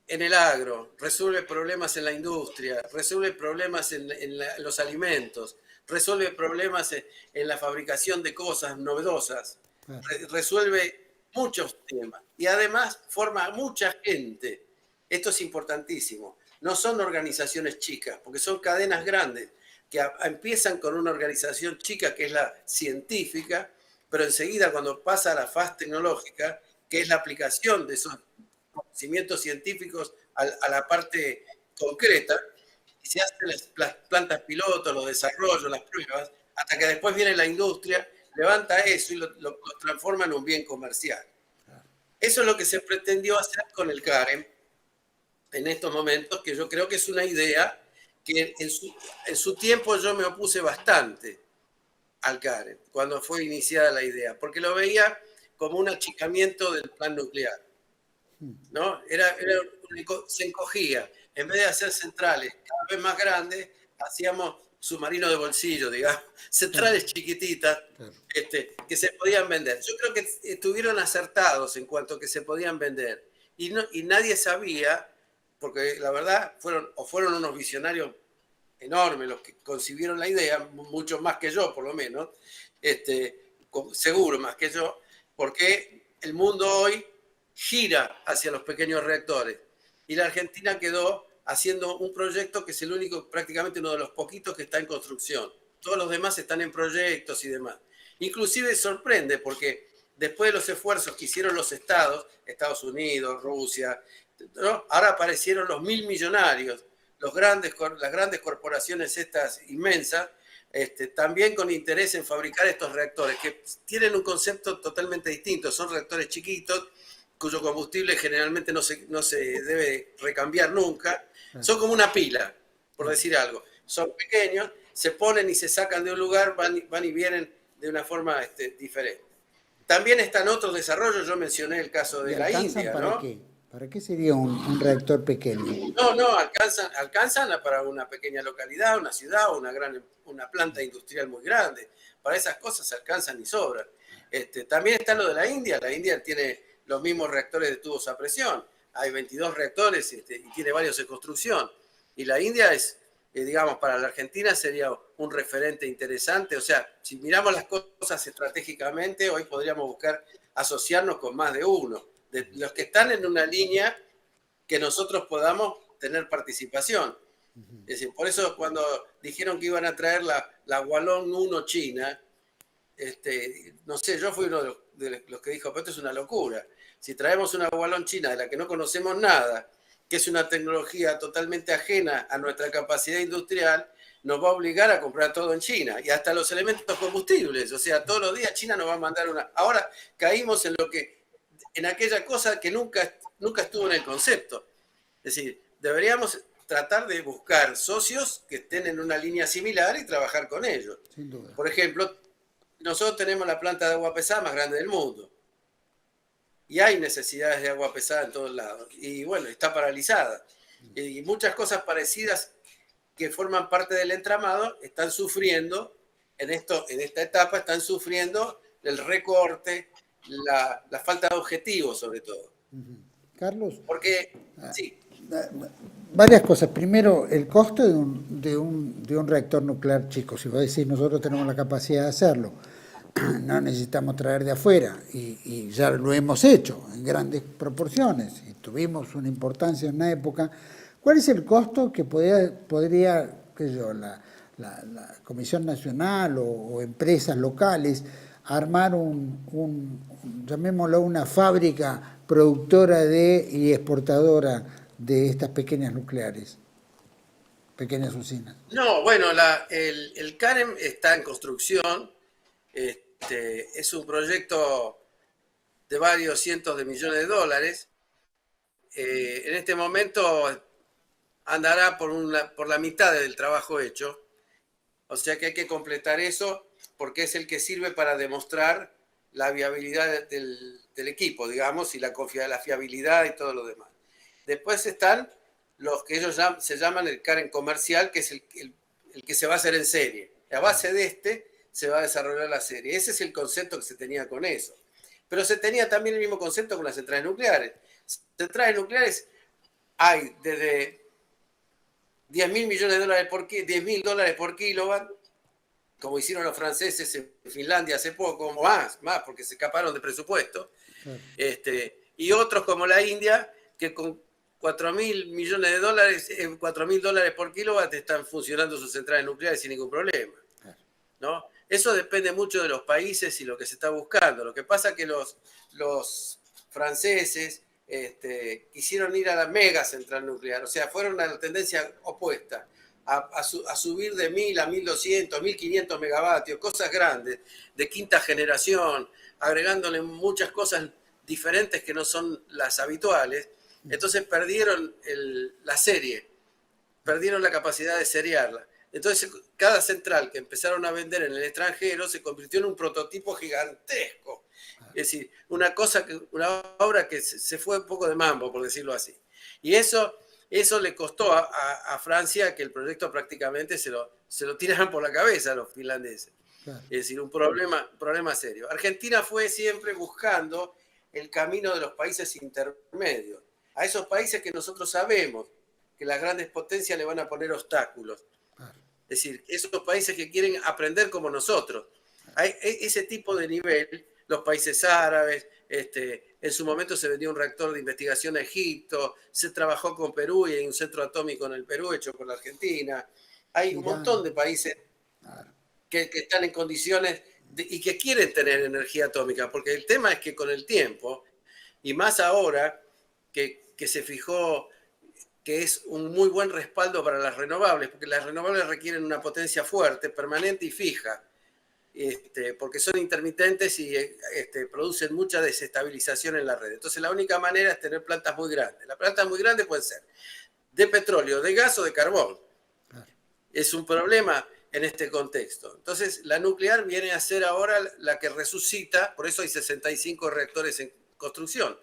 en el agro, resuelve problemas en la industria, resuelve problemas en los alimentos, resuelve problemas en la fabricación de cosas novedosas, resuelve muchos temas y además forma mucha gente. Esto es importantísimo. No son organizaciones chicas, porque son cadenas grandes que empiezan con una organización chica que es la científica, pero enseguida cuando pasa a la fase tecnológica, que es la aplicación de esos conocimientos científicos a la parte concreta, y se hacen las plantas pilotos, los desarrollos, las pruebas, hasta que después viene la industria, levanta eso y lo transforma en un bien comercial. Eso es lo que se pretendió hacer con el CAREM en estos momentos, que yo creo que es una idea que en su tiempo yo me opuse bastante al CAREM, cuando fue iniciada la idea, porque lo veía como un achicamiento del plan nuclear, ¿no? Se encogía. En vez de hacer centrales cada vez más grandes, hacíamos submarinos de bolsillo, digamos, centrales chiquititas, que se podían vender. Yo creo que estuvieron acertados en cuanto a que se podían vender. Y nadie sabía, porque la verdad fueron unos visionarios enormes los que concibieron la idea, mucho más que yo por lo menos, seguro más que yo, porque el mundo hoy gira hacia los pequeños reactores y la Argentina quedó haciendo un proyecto que es el único, prácticamente uno de los poquitos que está en construcción. Todos los demás están en proyectos y demás. Inclusive sorprende porque después de los esfuerzos que hicieron los Estados Unidos, Rusia, ¿no? Ahora aparecieron los 1000 millonarios, las grandes corporaciones estas inmensas, también con interés en fabricar estos reactores, que tienen un concepto totalmente distinto. Son reactores chiquitos, cuyo combustible generalmente no se debe recambiar nunca, Son como una pila, por decir algo. Son pequeños, se ponen y se sacan de un lugar, van y vienen de una forma diferente. También están otros desarrollos, yo mencioné el caso de la India, ¿para ¿no? qué? ¿Para qué sería un reactor pequeño? No, alcanzan para una pequeña localidad, una ciudad, una planta industrial muy grande. Para esas cosas alcanzan y sobran. También está lo de la India tiene los mismos reactores de tubos a presión. Hay 22 reactores y tiene varios en construcción. Y la India es, digamos, para la Argentina sería un referente interesante. O sea, si miramos las cosas estratégicamente, hoy podríamos buscar asociarnos con más de uno, de los que están en una línea que nosotros podamos tener participación. Es decir, por eso cuando dijeron que iban a traer la Hualong 1 China, no sé, yo fui uno de los que dijo, pero esto es una locura. Si traemos una Hualong China de la que no conocemos nada, que es una tecnología totalmente ajena a nuestra capacidad industrial, nos va a obligar a comprar todo en China, y hasta los elementos combustibles. O sea, todos los días China nos va a mandar una... Ahora caímos en aquella cosa que nunca estuvo en el concepto. Es decir, deberíamos tratar de buscar socios que estén en una línea similar y trabajar con ellos. Sin duda. Por ejemplo, nosotros tenemos la planta de agua pesada más grande del mundo. Y hay necesidades de agua pesada en todos lados. Y bueno, está paralizada. Y muchas cosas parecidas que forman parte del entramado están sufriendo, en esta etapa, están sufriendo el recorte, la falta de objetivos, sobre todo. Carlos. Porque, sí. Varias cosas. Primero, el costo de un reactor nuclear chico. Si vos decís, nosotros tenemos la capacidad de hacerlo, no necesitamos traer de afuera, y ya lo hemos hecho en grandes proporciones, y tuvimos una importancia en una época. ¿Cuál es el costo que podría qué sé yo, la Comisión Nacional o empresas locales armar llamémoslo una fábrica productora y exportadora de estas pequeñas nucleares, pequeñas usinas? No, bueno, el CAREM está en construcción. Es un proyecto de varios cientos de millones de dólares. En este momento andará por la mitad del trabajo hecho. O sea que hay que completar eso porque es el que sirve para demostrar la viabilidad del equipo, digamos, y la fiabilidad y todo lo demás. Después están los que ellos se llaman el CAREM comercial, que es el que se va a hacer en serie. A base de se va a desarrollar la serie. Ese es el concepto que se tenía con eso. Pero se tenía también el mismo concepto con las centrales nucleares. Centrales nucleares hay desde $10.000 millones $10.000 por kilowatt, como hicieron los franceses en Finlandia hace poco, más, porque se escaparon de presupuesto. Y otros como la India, que con $4.000 millones $4.000 por kilowatt están funcionando sus centrales nucleares sin ningún problema, ¿no? Eso depende mucho de los países y lo que se está buscando. Lo que pasa es que los franceses quisieron ir a la mega central nuclear, o sea, fueron a la tendencia opuesta, a subir de 1.000 a 1.200, 1.500 megavatios, cosas grandes, de quinta generación, agregándole muchas cosas diferentes que no son las habituales. Entonces perdieron la serie, perdieron la capacidad de seriarla. Entonces cada central que empezaron a vender en el extranjero se convirtió en un prototipo gigantesco. Es decir, una obra que se fue un poco de mambo, por decirlo así. Y eso le costó a Francia que el proyecto prácticamente se lo tiraran por la cabeza a los finlandeses. Claro. Es decir, un problema serio. Argentina fue siempre buscando el camino de los países intermedios, a esos países que nosotros sabemos que las grandes potencias le van a poner obstáculos. Claro. Es decir, esos países que quieren aprender como nosotros. Hay ese tipo de nivel, los países árabes, en su momento se vendió un reactor de investigación a Egipto, se trabajó con Perú y hay un centro atómico en el Perú hecho por la Argentina. Hay un montón de países que están en condiciones y que quieren tener energía atómica, porque el tema es que con el tiempo, y más ahora que se fijó que es un muy buen respaldo para las renovables, porque las renovables requieren una potencia fuerte, permanente y fija, porque son intermitentes y producen mucha desestabilización en la red. Entonces la única manera es tener plantas muy grandes. Las plantas muy grandes pueden ser de petróleo, de gas o de carbón. Claro. Es un problema en este contexto. Entonces, la nuclear viene a ser ahora la que resucita, por eso hay 65 reactores en construcción,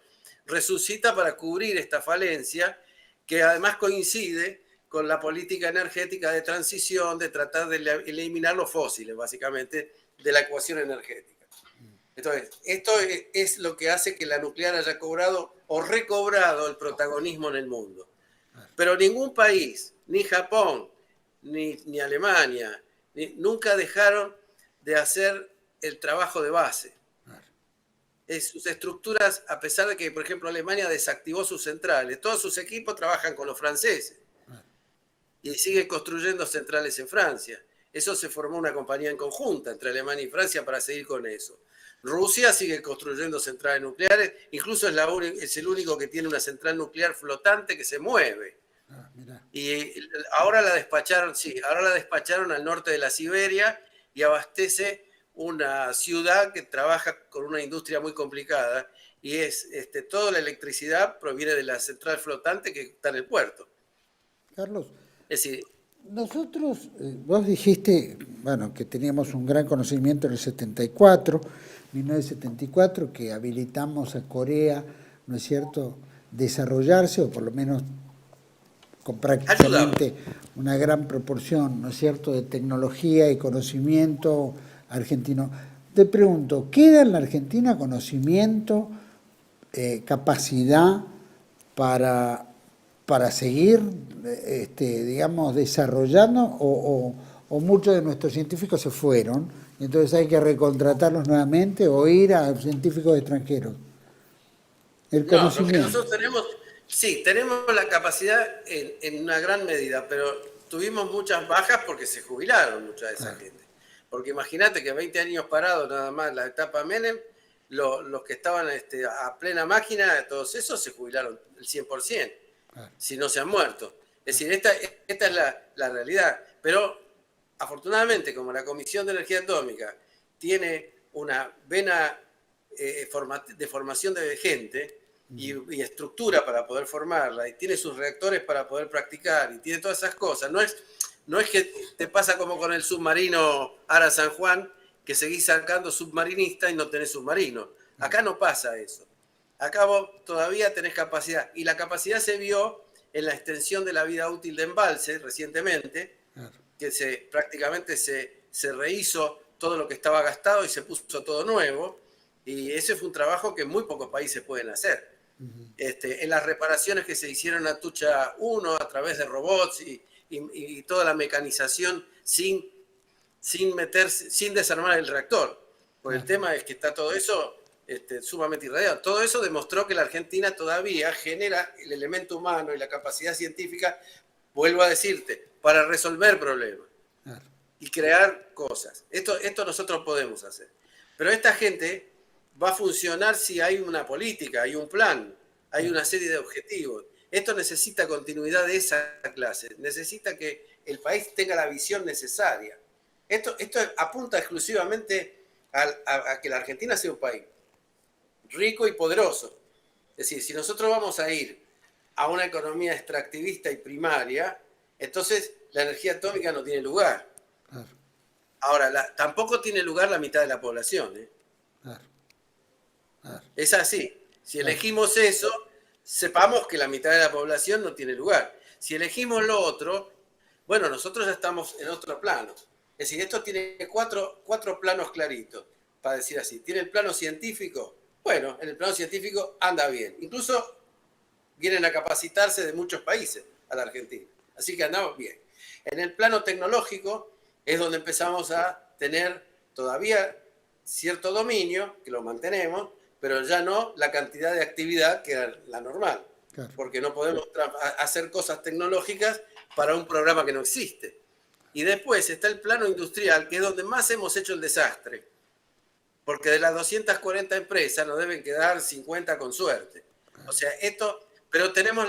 resucita para cubrir esta falencia que además coincide con la política energética de transición, de tratar de eliminar los fósiles, básicamente, de la ecuación energética. Entonces, esto es lo que hace que la nuclear haya cobrado o recobrado el protagonismo en el mundo. Pero ningún país, ni Japón, ni Alemania, nunca dejaron de hacer el trabajo de base. Sus estructuras, a pesar de que, por ejemplo, Alemania desactivó sus centrales, todos sus equipos trabajan con los franceses y siguen construyendo centrales en Francia. Eso se formó una compañía en conjunta entre Alemania y Francia para seguir con eso. Rusia sigue construyendo centrales nucleares, incluso es el único que tiene una central nuclear flotante que se mueve. Y ahora la despacharon al norte de la Siberia y abastece una ciudad que trabaja con una industria muy complicada y toda la electricidad proviene de la central flotante que está en el puerto. Carlos, es decir, nosotros, vos dijiste, bueno, que teníamos un gran conocimiento en el 1974, que habilitamos a Corea, ¿no es cierto?, desarrollarse, o por lo menos con prácticamente una gran proporción, ¿no es cierto?, de tecnología y conocimiento argentino. Te pregunto, ¿queda en la Argentina conocimiento, capacidad para seguir, digamos, desarrollando, o muchos de nuestros científicos se fueron, entonces hay que recontratarlos nuevamente o ir a científicos extranjeros? El conocimiento. No, lo que nosotros tenemos la capacidad en una gran medida, pero tuvimos muchas bajas porque se jubilaron mucha de esa gente. Porque imagínate que 20 años parados nada más la etapa Menem, los que estaban a plena máquina, todos esos se jubilaron el 100%. Si no se han muerto. Es decir, esta es la realidad. Pero, afortunadamente, como la Comisión de Energía Atómica tiene una vena de formación de gente y estructura para poder formarla, y tiene sus reactores para poder practicar, y tiene todas esas cosas, no es que te pasa como con el submarino Ara San Juan, que seguís sacando submarinistas y no tenés submarino. Acá no pasa eso. Acá vos todavía tenés capacidad, y la capacidad se vio en la extensión de la vida útil de Embalse recientemente, que prácticamente se rehizo todo lo que estaba gastado y se puso todo nuevo, y ese fue un trabajo que muy pocos países pueden hacer. En las reparaciones que se hicieron a Tucha 1 a través de robots y toda la mecanización sin desarmar el reactor, porque el tema es que está todo eso sumamente irradiado. Todo eso demostró que la Argentina todavía genera el elemento humano y la capacidad científica, vuelvo a decirte, para resolver problemas y crear cosas. Esto nosotros podemos hacer. Pero esta gente va a funcionar si hay una política, hay un plan, hay una serie de objetivos. Esto necesita continuidad de esa clase, necesita que el país tenga la visión necesaria. Esto apunta exclusivamente a que la Argentina sea un país rico y poderoso. Es decir, si nosotros vamos a ir a una economía extractivista y primaria, entonces la energía atómica no tiene lugar. Ahora, tampoco tiene lugar la mitad de la población. Es así. Si elegimos eso, sepamos que la mitad de la población no tiene lugar. Si elegimos lo otro, bueno, nosotros ya estamos en otro plano. Es decir, esto tiene cuatro planos claritos, para decir así. Tiene el plano científico. Bueno, en el plano científico anda bien. Incluso vienen a capacitarse de muchos países a la Argentina. Así que andamos bien. En el plano tecnológico es donde empezamos a tener todavía cierto dominio, que lo mantenemos, pero ya no la cantidad de actividad que era la normal. Claro. Porque no podemos hacer cosas tecnológicas para un programa que no existe. Y después está el plano industrial, que es donde más hemos hecho el desastre. Porque de las 240 empresas nos deben quedar 50 con suerte. O sea, pero tenemos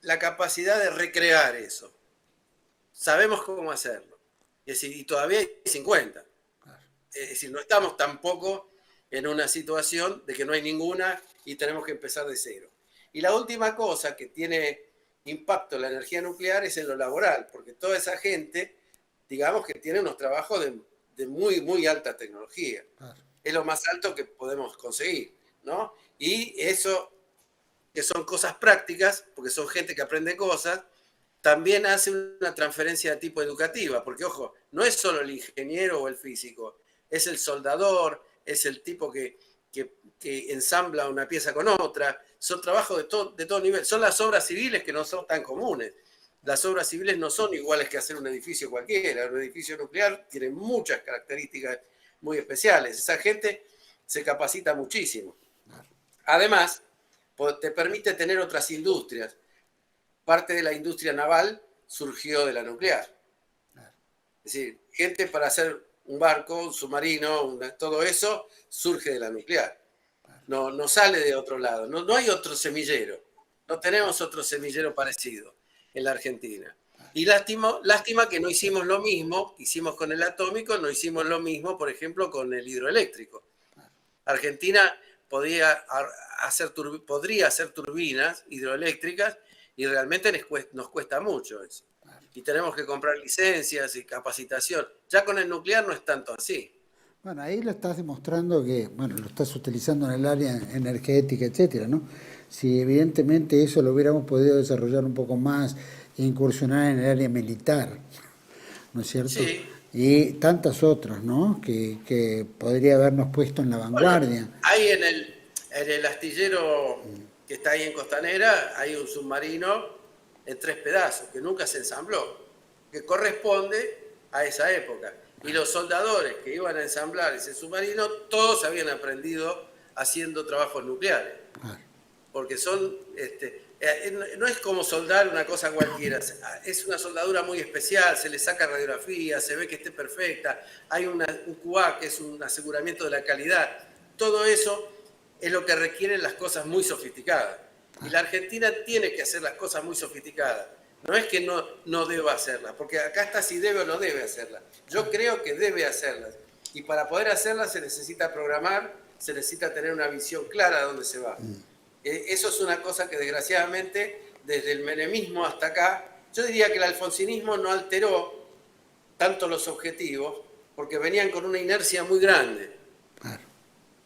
la capacidad de recrear eso. Sabemos cómo hacerlo. Es decir, y todavía hay 50. Es decir, no estamos tampoco en una situación de que no hay ninguna y tenemos que empezar de cero. Y la última cosa que tiene impacto en la energía nuclear es en lo laboral, porque toda esa gente, digamos que tiene unos trabajos de muy, muy alta tecnología. Claro. Es lo más alto que podemos conseguir, ¿no? Y eso, que son cosas prácticas, porque son gente que aprende cosas, también hace una transferencia de tipo educativa, porque ojo, no es solo el ingeniero o el físico, es el soldador, es el tipo que ensambla una pieza con otra, son trabajos de todo nivel, son las obras civiles que no son tan comunes. Las obras civiles no son iguales que hacer un edificio cualquiera, un edificio nuclear tiene muchas características muy especiales, esa gente se capacita muchísimo. Además, te permite tener otras industrias. Parte de la industria naval surgió de la nuclear. Es decir, gente para hacer un barco, un submarino, todo eso surge de la nuclear. No sale de otro lado. No hay otro semillero. No tenemos otro semillero parecido en la Argentina. Y lástima que no hicimos lo mismo, hicimos con el atómico, no hicimos lo mismo, por ejemplo, con el hidroeléctrico. Argentina podría hacer turbinas hidroeléctricas y realmente nos cuesta mucho eso. Y tenemos que comprar licencias y capacitación. Ya con el nuclear no es tanto así. Bueno, ahí lo estás demostrando que, bueno, lo estás utilizando en el área energética, etcétera, ¿no? Si evidentemente eso lo hubiéramos podido desarrollar un poco más e incursionar en el área militar, ¿no es cierto? Sí. Y tantas otras, ¿no? Que podría habernos puesto en la vanguardia. Bueno, ahí en el astillero que está ahí en Costanera, hay un submarino en 3 pedazos, que nunca se ensambló, que corresponde a esa época. Y los soldadores que iban a ensamblar ese submarino, todos habían aprendido haciendo trabajos nucleares. Porque son, no es como soldar una cosa cualquiera, es una soldadura muy especial, se le saca radiografía, se ve que esté perfecta, hay un QA, que es un aseguramiento de la calidad. Todo eso es lo que requieren las cosas muy sofisticadas. Y la Argentina tiene que hacer las cosas muy sofisticadas. No es que no deba hacerlas, porque acá está si debe o no debe hacerlas. Yo creo que debe hacerlas. Y para poder hacerlas se necesita programar, se necesita tener una visión clara de dónde se va. Eso es una cosa que desgraciadamente, desde el menemismo hasta acá, yo diría que el alfonsinismo no alteró tanto los objetivos, porque venían con una inercia muy grande.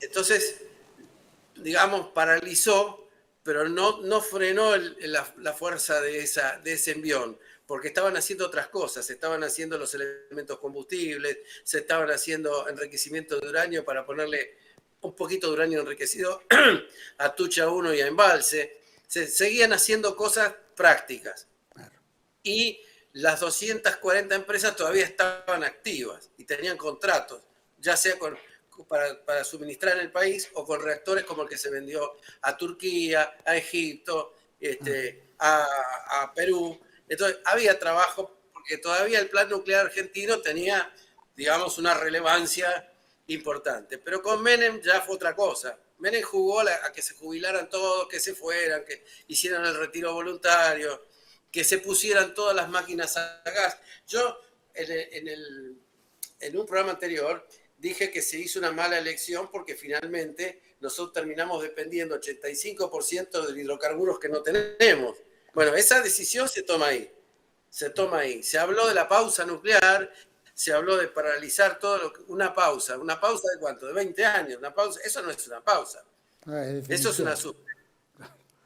Entonces, digamos, paralizó, pero no frenó la fuerza de ese envión, porque estaban haciendo otras cosas, se estaban haciendo los elementos combustibles, se estaban haciendo enriquecimiento de uranio para ponerle un poquito de uranio enriquecido a Tucha 1 y a Embalse. Se seguían haciendo cosas prácticas. Y las 240 empresas todavía estaban activas y tenían contratos, ya sea para suministrar en el país o con reactores como el que se vendió a Turquía, a Egipto, a Perú. Entonces había trabajo porque todavía el plan nuclear argentino tenía, digamos, una relevancia importante. Pero con Menem ya fue otra cosa. Menem jugó a que se jubilaran todos, que se fueran, que hicieran el retiro voluntario, que se pusieran todas las máquinas a gas. Yo en un programa anterior dije que se hizo una mala elección porque finalmente nosotros terminamos dependiendo 85% de hidrocarburos que no tenemos. Bueno, esa decisión se toma ahí. Se habló de la pausa nuclear, se habló de paralizar todo una pausa de cuánto, de 20 años, una pausa, eso no es una pausa. Eso es una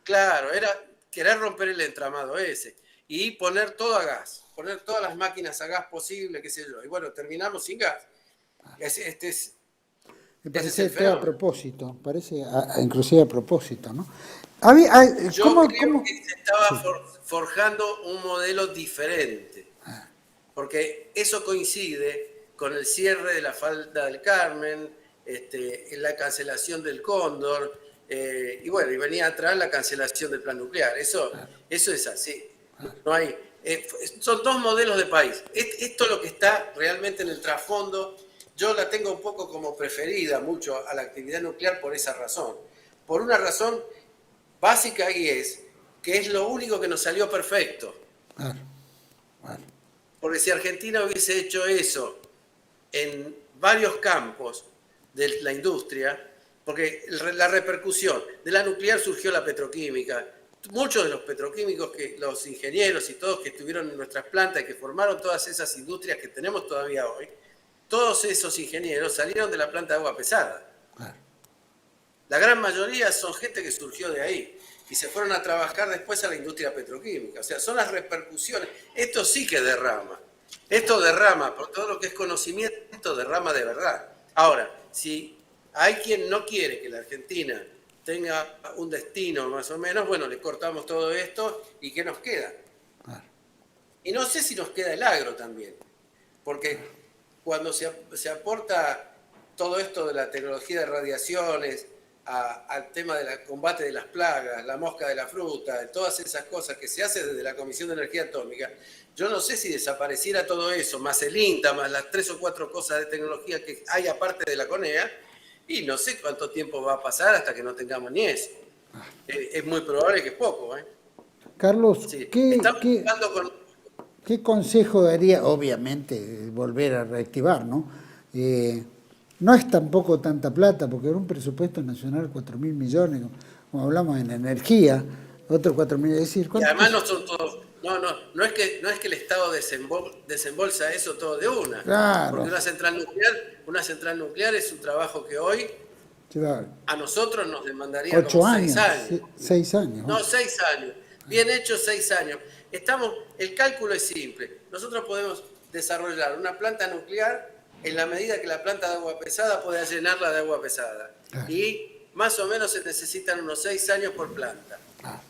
Claro, era querer romper el entramado ese y poner todo a gas, poner todas las máquinas a gas posible, qué sé yo. Y bueno, terminamos sin gas. Me parece todo a propósito, inclusive a propósito, ¿no? Yo creo que se estaba forjando un modelo diferente, porque eso coincide con el cierre de la falda del Carmen, la cancelación del Cóndor, y bueno, y venía atrás la cancelación del plan nuclear. Eso es así. No hay, son dos modelos de país. Esto es lo que está realmente en el trasfondo. Yo la tengo un poco como preferida mucho a la actividad nuclear por esa razón. Por una razón básica y es que es lo único que nos salió perfecto. Porque si Argentina hubiese hecho eso en varios campos de la industria, porque la repercusión de la nuclear surgió la petroquímica, muchos de los petroquímicos, los ingenieros y todos que estuvieron en nuestras plantas y que formaron todas esas industrias que tenemos todavía hoy, todos esos ingenieros salieron de la planta de agua pesada. Claro. La gran mayoría son gente que surgió de ahí y se fueron a trabajar después a la industria petroquímica. O sea, son las repercusiones. Esto sí que derrama. Esto derrama, por todo lo que es conocimiento, derrama de verdad. Ahora, si hay quien no quiere que la Argentina tenga un destino más o menos, bueno, le cortamos todo esto y ¿qué nos queda? Claro. Y no sé si nos queda el agro también, porque cuando se aporta todo esto de la tecnología de radiaciones al tema del combate de las plagas, la mosca de la fruta, todas esas cosas que se hace desde la Comisión de Energía Atómica, yo no sé si desapareciera todo eso, más el INTA, más las 3 o 4 cosas de tecnología que hay aparte de la CONEA, y no sé cuánto tiempo va a pasar hasta que no tengamos ni eso. Es muy probable que poco, ¿eh? Carlos, Sí. ¿qué Estamos consejo daría? Obviamente, volver a reactivar, ¿no? No es tampoco tanta plata, porque era un presupuesto nacional 4.000 millones, como hablamos en energía, otros 4.000 millones. Es decir, y además no son todos. No es que el Estado desembolsa eso todo de una. Claro. Porque una central nuclear es un trabajo que hoy Claro. a nosotros nos demandaría 8 como años, 6 años. 6 años. No, 6 años. Bien hecho, 6 años. El cálculo es simple. Nosotros podemos desarrollar una planta nuclear en la medida que la planta de agua pesada pueda llenarla de agua pesada. Claro. Y más o menos se necesitan unos 6 años por planta.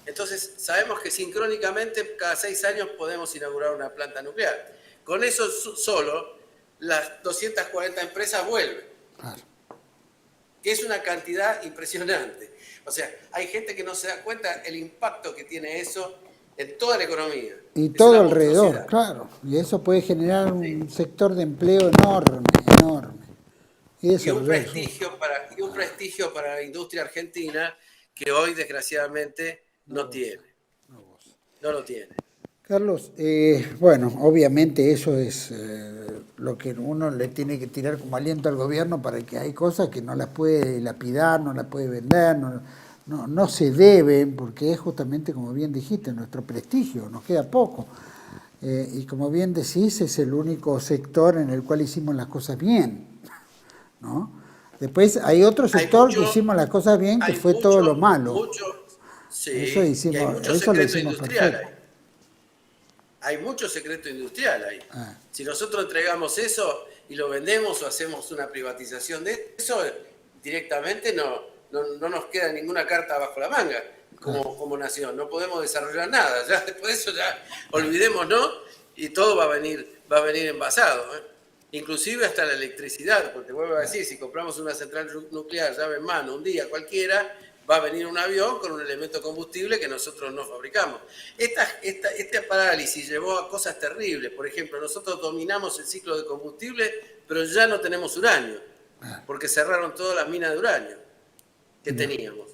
Entonces, sabemos que sincrónicamente cada 6 años podemos inaugurar una planta nuclear. Con eso solo, las 240 empresas vuelven. Claro. Que es una cantidad impresionante. O sea, hay gente que no se da cuenta el impacto que tiene eso en toda la economía. Y Es todo una alrededor, monstruosidad. claro. Y eso puede generar un sector de empleo enorme, enorme. Y eso Y un es prestigio para la industria argentina que hoy, desgraciadamente, no tiene. No lo tiene. Carlos, bueno, obviamente eso es lo que uno le tiene que tirar como aliento al gobierno, para que hay cosas que no las puede lapidar, no las puede vender, no se deben, porque es justamente, como bien dijiste, nuestro prestigio, nos queda poco. Y como bien decís, es el único sector en el cual hicimos las cosas bien, ¿no? Después hay otro sector que hicimos las cosas bien, que fue todo lo malo. Sí, Eso hicimos, y hay mucho eso lo secreto hicimos industrial perfecto. ahí. Hay mucho secreto industrial ahí. Ah. Si nosotros entregamos eso y lo vendemos o hacemos una privatización de eso, directamente no nos queda ninguna carta bajo la manga como nación. No podemos desarrollar nada. Ya después de eso ya olvidémonos y todo va a venir envasado, ¿eh? Inclusive hasta la electricidad, porque vuelvo a decir, si compramos una central nuclear llave en mano un día cualquiera, va a venir un avión con un elemento combustible que nosotros no fabricamos. Esta parálisis llevó a cosas terribles. Por ejemplo, nosotros dominamos el ciclo de combustible, pero ya no tenemos uranio, porque cerraron todas las minas de uranio que teníamos.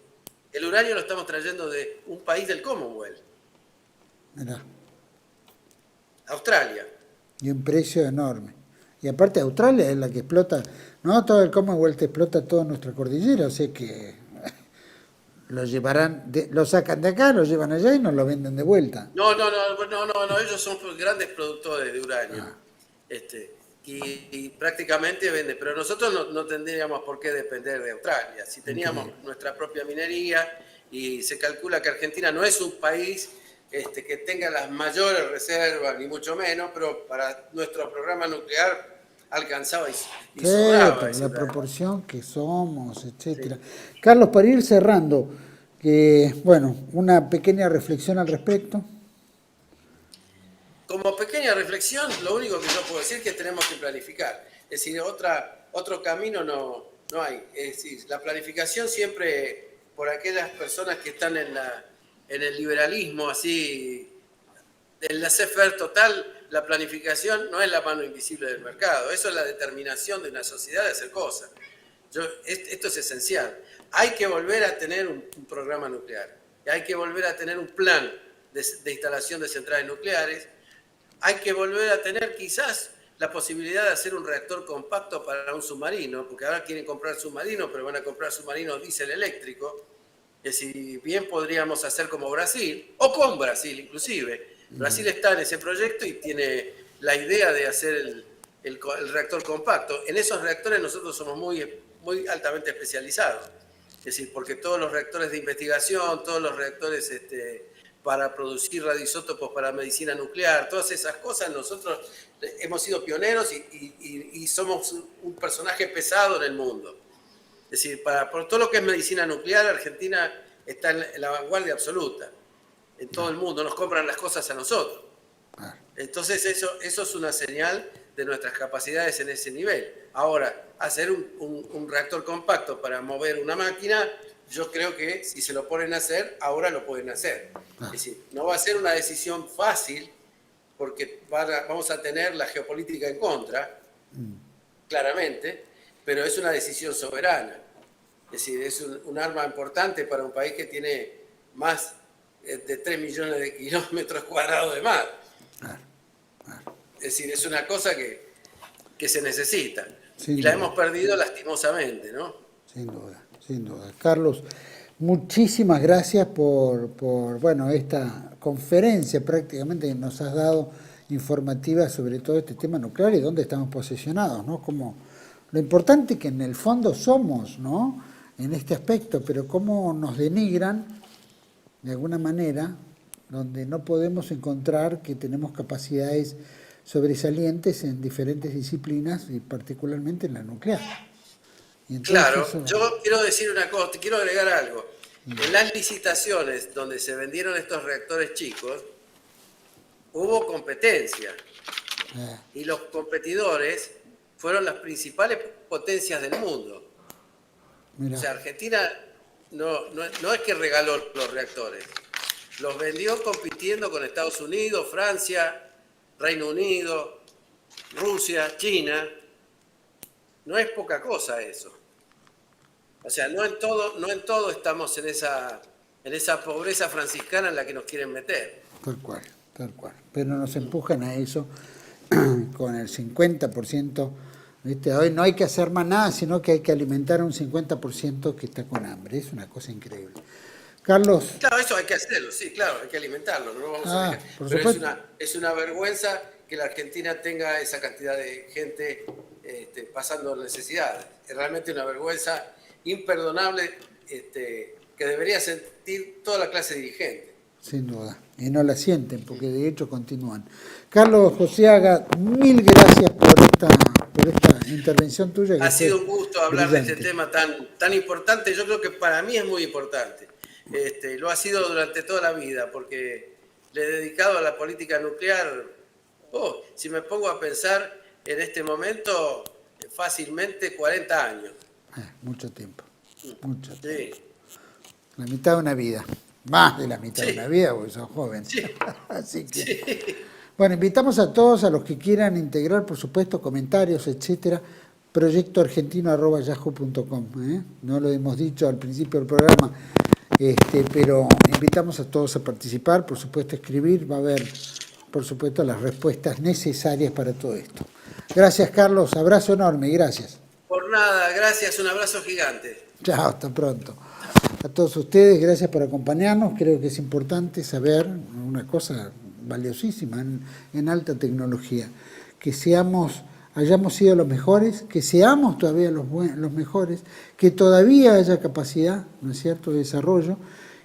El uranio lo estamos trayendo de un país del Commonwealth, Mirá. Australia. Y un precio enorme. Y aparte Australia es la que explota, no todo el Commonwealth explota toda nuestra cordillera, o sea que lo llevarán, lo sacan de acá, lo llevan allá y nos lo venden de vuelta. No, ellos son grandes productores de uranio. Y prácticamente venden, pero nosotros no tendríamos por qué depender de Australia. Si teníamos nuestra propia minería, y se calcula que Argentina no es un país que tenga las mayores reservas, ni mucho menos, pero para nuestro programa nuclear alcanzaba y sobraba. La proporción que somos, etcétera. Sí. Carlos, para ir cerrando, bueno, una pequeña reflexión al respecto. Como pequeña reflexión, lo único que yo puedo decir es que tenemos que planificar. Es decir, otro camino no hay. Es decir, la planificación siempre, por aquellas personas que están en el liberalismo, así, del laissez-faire total, la planificación no es la mano invisible del mercado. Eso es la determinación de una sociedad de hacer cosas. Esto es esencial. Hay que volver a tener un programa nuclear. Hay que volver a tener un plan de instalación de centrales nucleares. Hay que volver a tener quizás la posibilidad de hacer un reactor compacto para un submarino, porque ahora quieren comprar submarinos, pero van a comprar submarinos diésel eléctrico. Es decir, bien podríamos hacer como Brasil, o con Brasil inclusive. Brasil está en ese proyecto y tiene la idea de hacer el reactor compacto. En esos reactores nosotros somos muy altamente especializados. Es decir, porque todos los reactores de investigación, todos los reactores para producir radioisótopos para medicina nuclear, todas esas cosas, nosotros hemos sido pioneros y somos un personaje pesado en el mundo. Es decir, por todo lo que es medicina nuclear, Argentina está en la vanguardia absoluta. En todo el mundo nos compran las cosas a nosotros. Entonces eso es una señal de nuestras capacidades en ese nivel. Ahora, hacer un reactor compacto para mover una máquina, yo creo que si se lo ponen a hacer, ahora lo pueden hacer. Es decir, no va a ser una decisión fácil porque vamos a tener la geopolítica en contra, claramente, pero es una decisión soberana. Es decir, es un arma importante para un país que tiene más de 3 millones de kilómetros cuadrados de mar. Es decir, es una cosa que se necesita. Y la hemos perdido lastimosamente, ¿no? Sin duda, sin duda. Carlos, muchísimas gracias por esta conferencia prácticamente que nos has dado informativa sobre todo este tema nuclear y dónde estamos posicionados, ¿no? Como lo importante que en el fondo somos, ¿no? En este aspecto, pero cómo nos denigran de alguna manera, donde no podemos encontrar que tenemos capacidades sobresalientes en diferentes disciplinas y particularmente en la nuclear. Y entonces, claro, yo quiero decir una cosa, te quiero agregar algo. En las licitaciones donde se vendieron estos reactores chicos, hubo competencia. Y los competidores fueron las principales potencias del mundo. Mirá. O sea, Argentina no es que regaló los reactores, los vendió compitiendo con Estados Unidos, Francia, Reino Unido, Rusia, China. No es poca cosa eso. O sea, no en todo estamos en esa pobreza franciscana en la que nos quieren meter. Tal cual, tal cual. Pero nos empujan a eso con el 50%. ¿Viste? Hoy no hay que hacer más nada, sino que hay que alimentar a un 50% que está con hambre. Es una cosa increíble. Carlos. Claro, eso hay que hacerlo, sí, claro, hay que alimentarlo. No lo vamos a dejar. Pero es una vergüenza que la Argentina tenga esa cantidad de gente pasando necesidades. Es realmente una vergüenza imperdonable que debería sentir toda la clase dirigente. Sin duda, y no la sienten porque de hecho continúan. Carlos Josiaga, mil gracias por esta intervención tuya. Ha sido un gusto hablar brillante de este tema tan importante. Yo creo que para mí es muy importante. Lo ha sido durante toda la vida porque le he dedicado a la política nuclear. Si me pongo a pensar en este momento, fácilmente 40 años. Mucho tiempo. Mucho tiempo. Sí. La mitad de una vida. Más de la mitad de una vida, porque son jóvenes. Sí. Así que. Sí. Bueno, invitamos a todos, a los que quieran integrar, por supuesto, comentarios, etcétera, proyectoargentino@yahoo.com. No lo hemos dicho al principio del programa, pero invitamos a todos a participar, por supuesto, a escribir. Va a haber, por supuesto, las respuestas necesarias para todo esto. Gracias, Carlos. Abrazo enorme. Gracias. Por nada, gracias. Un abrazo gigante. Chao, hasta pronto. A todos ustedes, gracias por acompañarnos. Creo que es importante saber una cosa valiosísima en alta tecnología, que hayamos sido los mejores, que seamos todavía los mejores, que todavía haya capacidad, ¿no es cierto?, de desarrollo,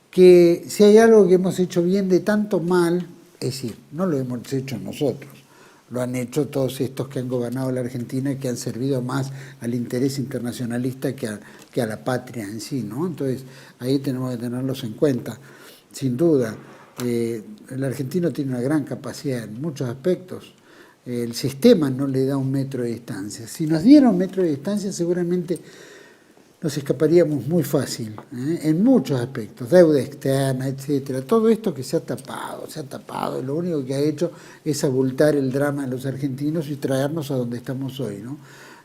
que si hay algo que hemos hecho bien de tanto mal, es decir, no lo hemos hecho nosotros, lo han hecho todos estos que han gobernado la Argentina y que han servido más al interés internacionalista que a la patria en sí, ¿no? Entonces, ahí tenemos que tenerlos en cuenta, sin duda. El argentino tiene una gran capacidad en muchos aspectos. El sistema no le da 1 metro de distancia. Si nos diera 1 metro de distancia, seguramente nos escaparíamos muy fácil, en muchos aspectos, deuda externa, etcétera. Todo esto que se ha tapado, y lo único que ha hecho es abultar el drama de los argentinos y traernos a donde estamos hoy, ¿no?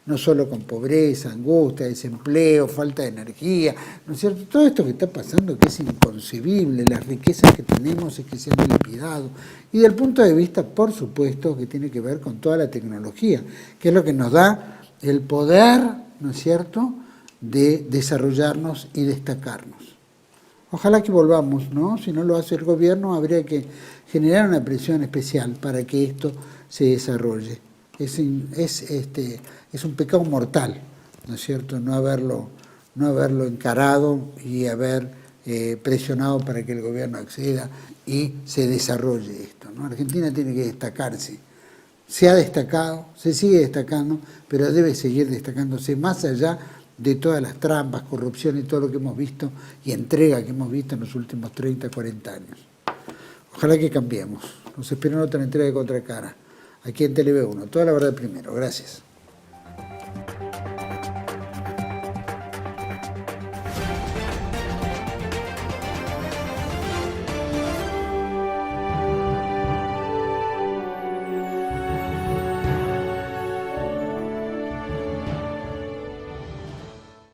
No solo con pobreza, angustia, desempleo, falta de energía, ¿no es cierto? Todo esto que está pasando, que es inconcebible, las riquezas que tenemos y que se han dilapidado. Y del punto de vista, por supuesto, que tiene que ver con toda la tecnología, que es lo que nos da el poder, ¿no es cierto?, de desarrollarnos y destacarnos. Ojalá que volvamos, ¿no? Si no lo hace el gobierno, habría que generar una presión especial para que esto se desarrolle. Es un pecado mortal, ¿no es cierto?, no haberlo encarado y haber presionado para que el gobierno acceda y se desarrolle esto, ¿no? Argentina tiene que destacarse. Se ha destacado, se sigue destacando, pero debe seguir destacándose más allá de todas las trampas, corrupción y todo lo que hemos visto y entrega que hemos visto en los últimos 30, 40 años. Ojalá que cambiemos. Nos espera otra entrega de Contracara, aquí en TV1. Toda la verdad primero. Gracias.